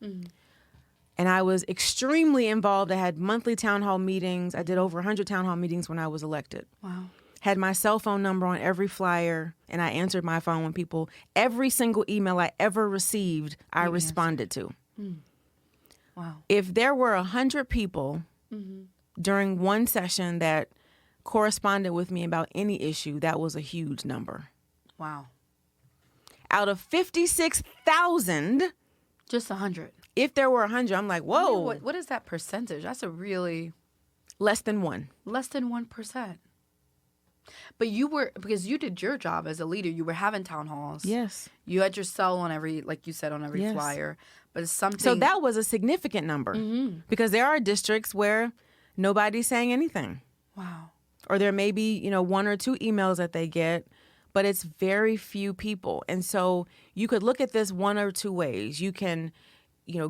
Speaker 2: And I was extremely involved. I had monthly town hall meetings. I did over 100 town hall meetings when I was elected.
Speaker 1: Wow.
Speaker 2: Had my cell phone number on every flyer, and I answered my phone when people, every single email I ever received, I responded to.
Speaker 1: Wow.
Speaker 2: If there were 100 people during one session that corresponded with me about any issue, that was a huge number.
Speaker 1: Wow.
Speaker 2: Out of 56,000.
Speaker 1: Just 100.
Speaker 2: If there were 100, I'm like, whoa.
Speaker 1: What is that percentage? That's a really...
Speaker 2: Less than 1%.
Speaker 1: Less than 1%. But you were, because you did your job as a leader, you were having town halls.
Speaker 2: Yes.
Speaker 1: You had your cell on every, like you said, on every flyer. But it's something...
Speaker 2: So that was a significant number. Because there are districts where nobody's saying anything.
Speaker 1: Wow.
Speaker 2: Or there may be, 1 or 2 emails that they get, but it's very few people. And so you could look at this one or two ways. You can,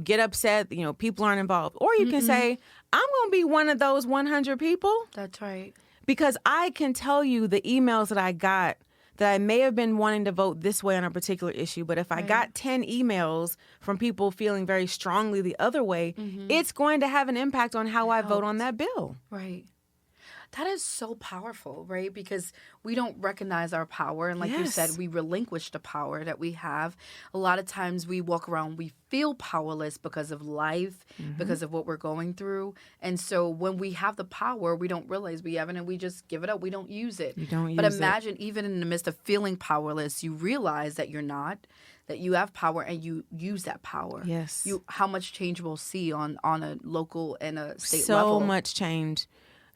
Speaker 2: get upset, people aren't involved. Or you can say, I'm going to be one of those 100 people.
Speaker 1: That's right.
Speaker 2: Because I can tell you the emails that I got that I may have been wanting to vote this way on a particular issue, but if I got 10 emails from people feeling very strongly the other way, it's going to have an impact on how I vote on that bill.
Speaker 1: Right. That is so powerful, right? Because we don't recognize our power. And like you said, we relinquish the power that we have. A lot of times we walk around, we feel powerless because of life, because of what we're going through. And so when we have the power, we don't realize we have it and we just give it up. We don't use it.
Speaker 2: You don't use
Speaker 1: But
Speaker 2: it.
Speaker 1: imagine even in the midst of feeling powerless, you realize that you're not, that you have power and you use that power.
Speaker 2: Yes.
Speaker 1: How much change we'll see on a local and a state
Speaker 2: So
Speaker 1: level.
Speaker 2: much change.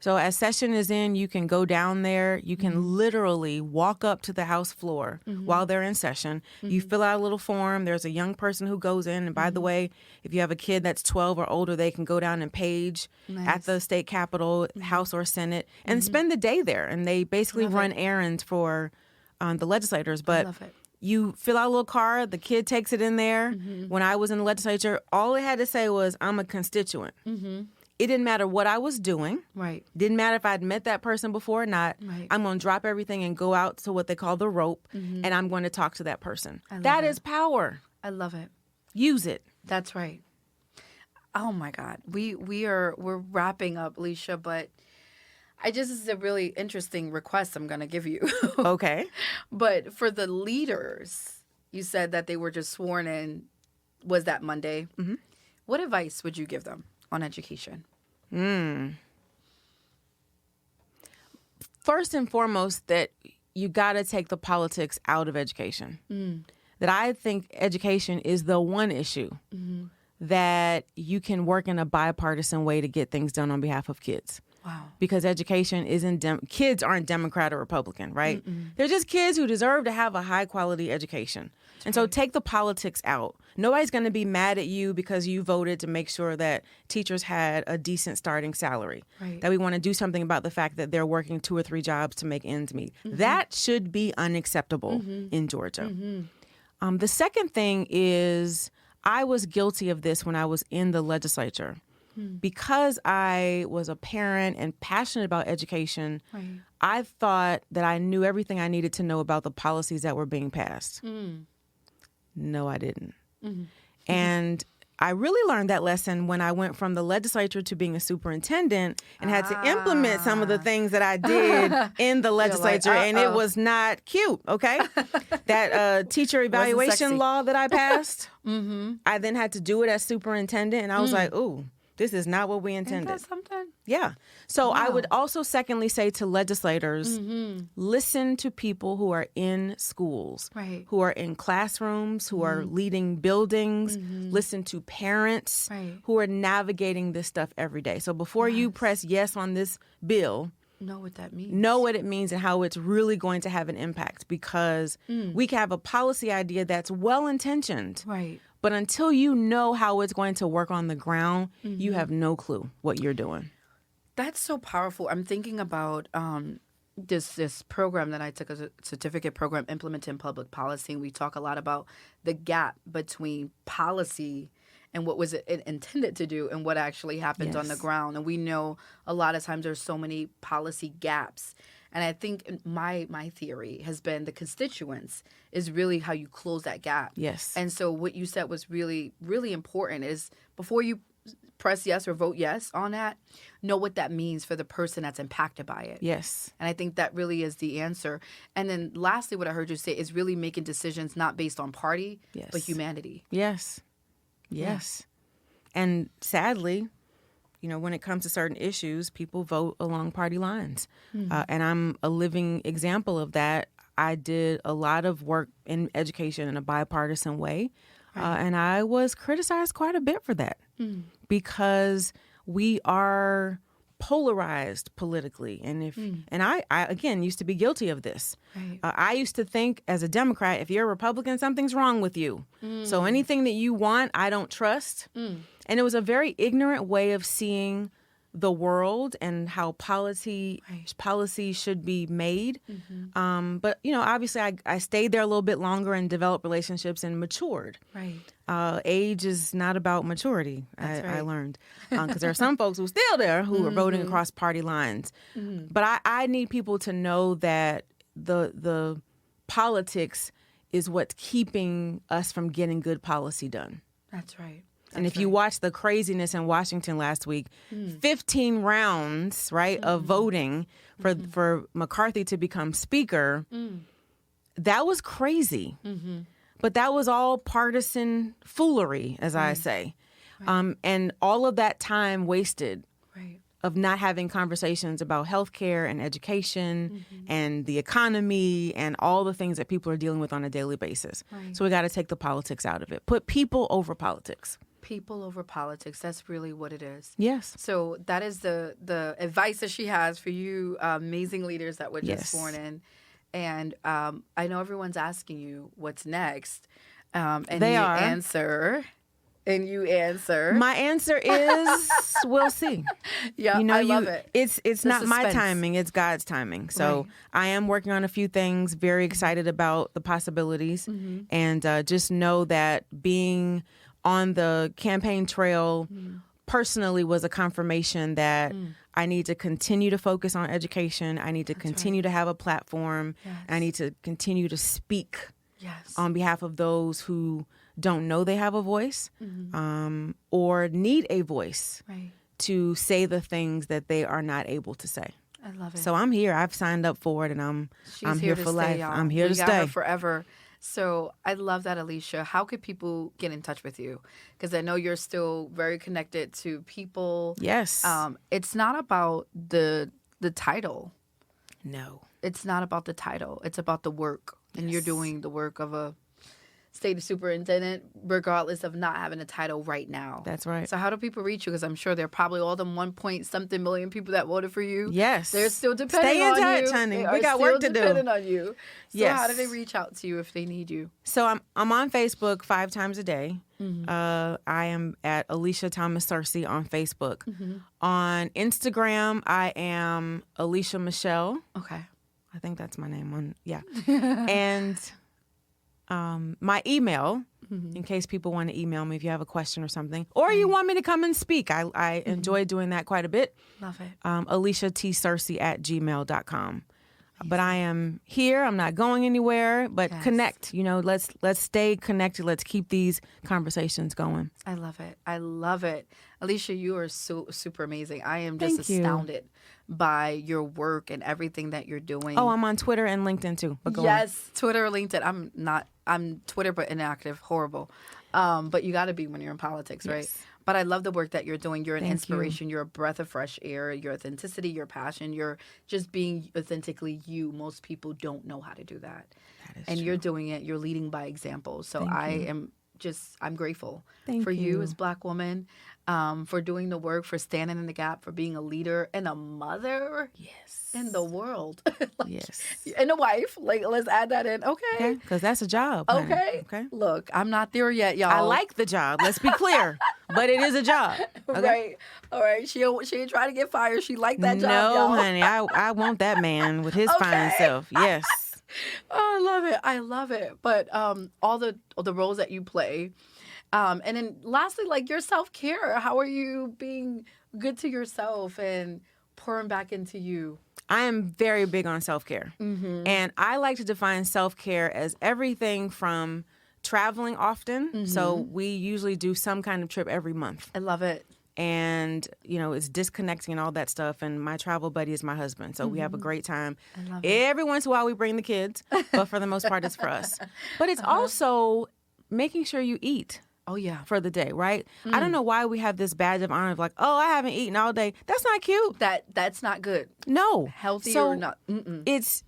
Speaker 2: So as session is in, you can go down there. You can literally walk up to the House floor while they're in session. You fill out a little form. There's a young person who goes in. And by the way, if you have a kid that's 12 or older, they can go down and page at the state capitol, House or Senate, and spend the day there. And they basically run errands for the legislators. But you fill out a little card. The kid takes it in there. When I was in the legislature, all it had to say was, I'm a constituent. It didn't matter what I was doing.
Speaker 1: Right.
Speaker 2: Didn't matter if I'd met that person before or not.
Speaker 1: Right.
Speaker 2: I'm going to drop everything and go out to what they call the rope, and I'm going to talk to that person. That is power.
Speaker 1: I love it.
Speaker 2: Use it.
Speaker 1: That's right. Oh my God. We're wrapping up, Alisha, but this is a really interesting request I'm going to give you.
Speaker 2: Okay.
Speaker 1: But for the leaders, you said that they were just sworn in. Was that Monday? What advice would you give them on education?
Speaker 2: First and foremost, that you got to take the politics out of education. That I think education is the one issue that you can work in a bipartisan way to get things done on behalf of kids.
Speaker 1: Wow.
Speaker 2: Because education isn't, kids aren't Democrat or Republican, right? They're just kids who deserve to have a high quality education. And so take the politics out. Nobody's going to be mad at you because you voted to make sure that teachers had a decent starting salary.
Speaker 1: Right.
Speaker 2: That we want to do something about the fact that they're working 2 or 3 jobs to make ends meet. That should be unacceptable in Georgia. The second thing is, I was guilty of this when I was in the legislature. because I was a parent and passionate about education, I thought that I knew everything I needed to know about the policies that were being passed. No, I didn't. And I really learned that lesson when I went from the legislature to being a superintendent and had to implement some of the things that I did in the legislature, and it was not cute, okay? That teacher evaluation law that I passed, I then had to do it as superintendent, and I was like, ooh, this is not what we intended.
Speaker 1: Isn't that something?
Speaker 2: Yeah. So I would also secondly say to legislators, listen to people who are in schools, who are in classrooms, who are leading buildings, listen to parents who are navigating this stuff every day. So before you press yes on this bill,
Speaker 1: know what that means.
Speaker 2: Know what it means and how it's really going to have an impact, because we can have a policy idea that's well-intentioned. But until you know how it's going to work on the ground, you have no clue what you're doing.
Speaker 1: That's so powerful. I'm thinking about this program that I took, a certificate program, Implementing Public Policy, and we talk a lot about the gap between policy and what was it intended to do and what actually happens on the ground. And we know a lot of times there's so many policy gaps. And I think my theory has been the constituents is really how you close that gap.
Speaker 2: Yes.
Speaker 1: And so what you said was really, really important is before you press yes or vote yes on that, know what that means for the person that's impacted by it.
Speaker 2: Yes.
Speaker 1: And I think that really is the answer. And then lastly, what I heard you say is really making decisions not based on party, but humanity.
Speaker 2: Yes. Yes. And sadly, you know, when it comes to certain issues, people vote along party lines. And I'm a living example of that. I did a lot of work in education in a bipartisan way. And I was criticized quite a bit for that because we are polarized politically. And and I again used to be guilty of this. I used to think as a Democrat, if you're a Republican, something's wrong with you. So anything that you want, I don't trust. And it was a very ignorant way of seeing the world and how policy should be made. But, you know, obviously I stayed there a little bit longer and developed relationships and matured. Age is not about maturity, I learned. Because there are some folks who are still there who are voting across party lines. But I need people to know that the politics is what's keeping us from getting good policy done.
Speaker 1: That's right.
Speaker 2: And if you watch the craziness in Washington last week, 15 rounds, of voting for McCarthy to become speaker, that was crazy. But that was all partisan foolery, as I say. And all of that time wasted of not having conversations about healthcare and education and the economy and all the things that people are dealing with on a daily basis. So we got to take the politics out of it. Put people over politics.
Speaker 1: People over politics. That's really what it is.
Speaker 2: Yes.
Speaker 1: So that is the advice that she has for you amazing leaders that were just sworn in. And I know everyone's asking you what's next. And
Speaker 2: they are.
Speaker 1: And you answer.
Speaker 2: My answer is we'll see.
Speaker 1: I love it.
Speaker 2: It's not my timing, it's God's timing. So I am working on a few things, very excited about the possibilities. And just know that being on the campaign trail personally was a confirmation that I need to continue to focus on education. I need to continue to have a platform. I need to continue to speak on behalf of those who don't know they have a voice or need a voice to say the things that they are not able to say.
Speaker 1: I love it.
Speaker 2: So I'm here. I've signed up for it, and I'm here for life.
Speaker 1: Y'all.
Speaker 2: I'm here to stay.
Speaker 1: We got her forever. So I love that, Alisha. How could people get in touch with you? Because I know you're still very connected to people.
Speaker 2: Yes.
Speaker 1: It's not about the title.
Speaker 2: No.
Speaker 1: It's not about the title. It's about the work. And you're doing the work of a state superintendent, regardless of not having a title right now.
Speaker 2: That's right.
Speaker 1: So how do people reach you? Because I'm sure there are probably all them 1-point-something million people that voted for you.
Speaker 2: Yes.
Speaker 1: They're still depending on you.
Speaker 2: Stay in touch, honey. We got work to do.
Speaker 1: Depending on you. So how do they reach out to you if they need you?
Speaker 2: So I'm on Facebook 5 times a day. I am at Alisha Thomas Searcy on Facebook. On Instagram, I am Alisha Michelle.
Speaker 1: Okay.
Speaker 2: I think that's my name on, and my email, in case people want to email me if you have a question or something, or you want me to come and speak. I enjoy doing that quite a bit.
Speaker 1: Love it.
Speaker 2: Alisha Searcy@gmail.com. But I am here. I'm not going anywhere. But connect. Let's stay connected. Let's keep these conversations going.
Speaker 1: I love it. I love it. Alisha, you are so super amazing. I am just astounded by your work and everything that you're doing.
Speaker 2: Oh, I'm on Twitter and LinkedIn too. But go on.
Speaker 1: Twitter or LinkedIn. I'm Twitter but inactive. Horrible. But you got to be when you're in politics, right?
Speaker 2: Yes.
Speaker 1: But I love the work that you're doing. You're an inspiration. You're a breath of fresh air. Your authenticity, your passion. You're just being authentically you. Most people don't know how to do that. And true. You're doing it. You're leading by example. So I'm grateful for you as a Black woman, for doing the work, for standing in the gap, for being a leader and a mother in the world. And a wife. Let's add that in. Okay.
Speaker 2: Because that's a job.
Speaker 1: Okay. Look, I'm not there yet, y'all.
Speaker 2: I like the job. Let's be clear. But it is a job. Okay?
Speaker 1: Right. All right. She ain't trying to get fired. She liked that job,
Speaker 2: No,
Speaker 1: y'all.
Speaker 2: honey. I want that man with his fine self. Yes.
Speaker 1: Oh, I love it. But all the roles that you play. And then lastly, your self-care. How are you being good to yourself and pouring back into you?
Speaker 2: I am very big on self-care. And I like to define self-care as everything from traveling often. So we usually do some kind of trip every month.
Speaker 1: I love it.
Speaker 2: And, it's disconnecting and all that stuff. And my travel buddy is my husband. So we have a great time.
Speaker 1: I love it.
Speaker 2: Every once in a while we bring the kids. But for the most part, it's for us. But it's also making sure you eat.
Speaker 1: Oh, yeah.
Speaker 2: For the day, right? I don't know why we have this badge of honor of I haven't eaten all day. That's not cute.
Speaker 1: That's not good.
Speaker 2: No.
Speaker 1: Healthy or not.
Speaker 2: It's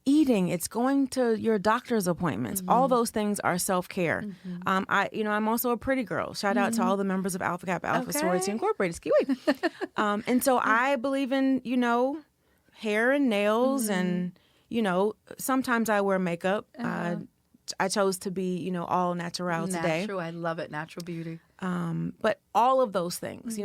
Speaker 2: eating. It's going to your doctor's appointments. All those things are self-care. I'm also a pretty girl. Shout out to all the members of Alpha Kappa Alpha Sorority Incorporated. Ski-wee. And so I believe in, hair and nails and, sometimes I wear makeup. I chose to be, all natural today.
Speaker 1: Natural, I love it. Natural beauty.
Speaker 2: But all of those things,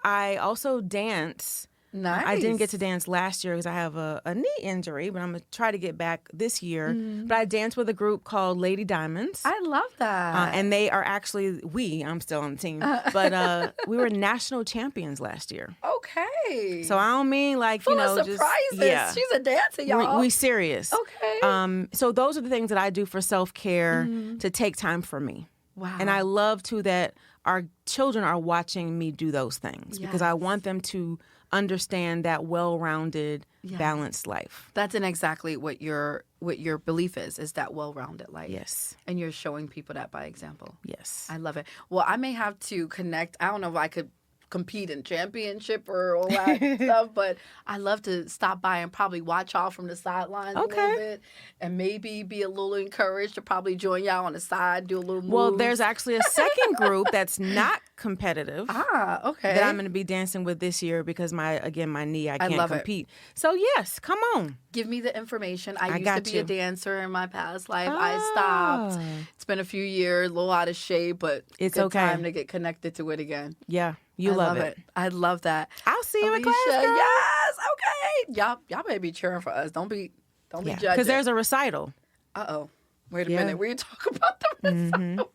Speaker 2: I also dance.
Speaker 1: Nice.
Speaker 2: I didn't get to dance last year because I have a knee injury, but I'm going to try to get back this year. But I danced with a group called Lady Diamonds.
Speaker 1: I love that.
Speaker 2: And they are actually, I'm still on the team, but we were national champions last year.
Speaker 1: Okay.
Speaker 2: So I don't mean
Speaker 1: full of surprises.
Speaker 2: Yeah.
Speaker 1: She's a dancer, y'all.
Speaker 2: We serious.
Speaker 1: Okay.
Speaker 2: So those are the things that I do for self-care to take time for me.
Speaker 1: Wow.
Speaker 2: And I love, too, that our children are watching me do those things because I want them to understand that well-rounded, balanced life.
Speaker 1: That's exactly what your belief is that well-rounded life.
Speaker 2: Yes.
Speaker 1: And you're showing people that by example.
Speaker 2: Yes.
Speaker 1: I love it. Well, I may have to connect. I don't know if I could compete in championship or all that stuff, but I love to stop by and probably watch y'all from the sidelines a little bit and maybe be a little encouraged to probably join y'all on the side, do a little move.
Speaker 2: Well, there's actually a second group that's not competitive.
Speaker 1: Okay.
Speaker 2: That I'm going to be dancing with this year because my knee, I can't compete. So yes, come on.
Speaker 1: Give me the information. I used to be a dancer in my past life. I stopped. It's been a few years, a little out of shape, but
Speaker 2: it's
Speaker 1: good
Speaker 2: okay.
Speaker 1: time to get connected to it again.
Speaker 2: Yeah. You love it.
Speaker 1: I love that.
Speaker 2: I'll see you in
Speaker 1: Alisha,
Speaker 2: class, girl.
Speaker 1: Yes, okay. Y'all better be cheering for us. Don't be judging.
Speaker 2: Because there's a recital.
Speaker 1: Uh-oh. Wait a minute. We talk about the recital.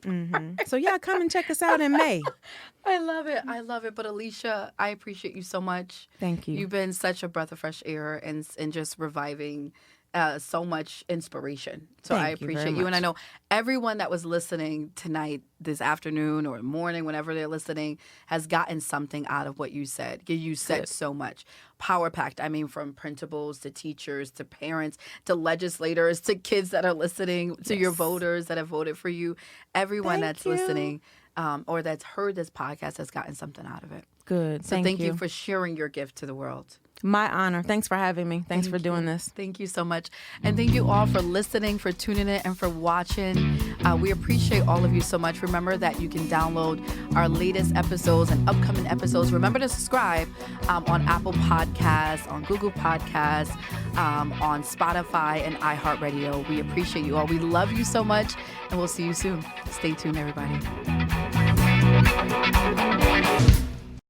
Speaker 2: So come and check us out in May.
Speaker 1: I love it. But Alisha, I appreciate you so much.
Speaker 2: Thank you.
Speaker 1: You've been such a breath of fresh air and just reviving so much inspiration. So I appreciate you. And I know everyone that was listening tonight, this afternoon or morning, whenever they're listening, has gotten something out of what you said. You said so much. Power-packed. I mean, from principals to teachers to parents to legislators to kids that are listening to your voters that have voted for you. Everyone that's listening or that's heard this podcast has gotten something out of it.
Speaker 2: Good.
Speaker 1: So thank you for sharing your gift to the world.
Speaker 2: My honor. Thanks for having me. Thanks for doing this.
Speaker 1: Thank you so much. And thank you all for listening, for tuning in, and for watching. We appreciate all of you so much. Remember that you can download our latest episodes and upcoming episodes. Remember to subscribe on Apple Podcasts, on Google Podcasts, on Spotify and iHeartRadio. We appreciate you all. We love you so much, and we'll see you soon. Stay tuned, everybody.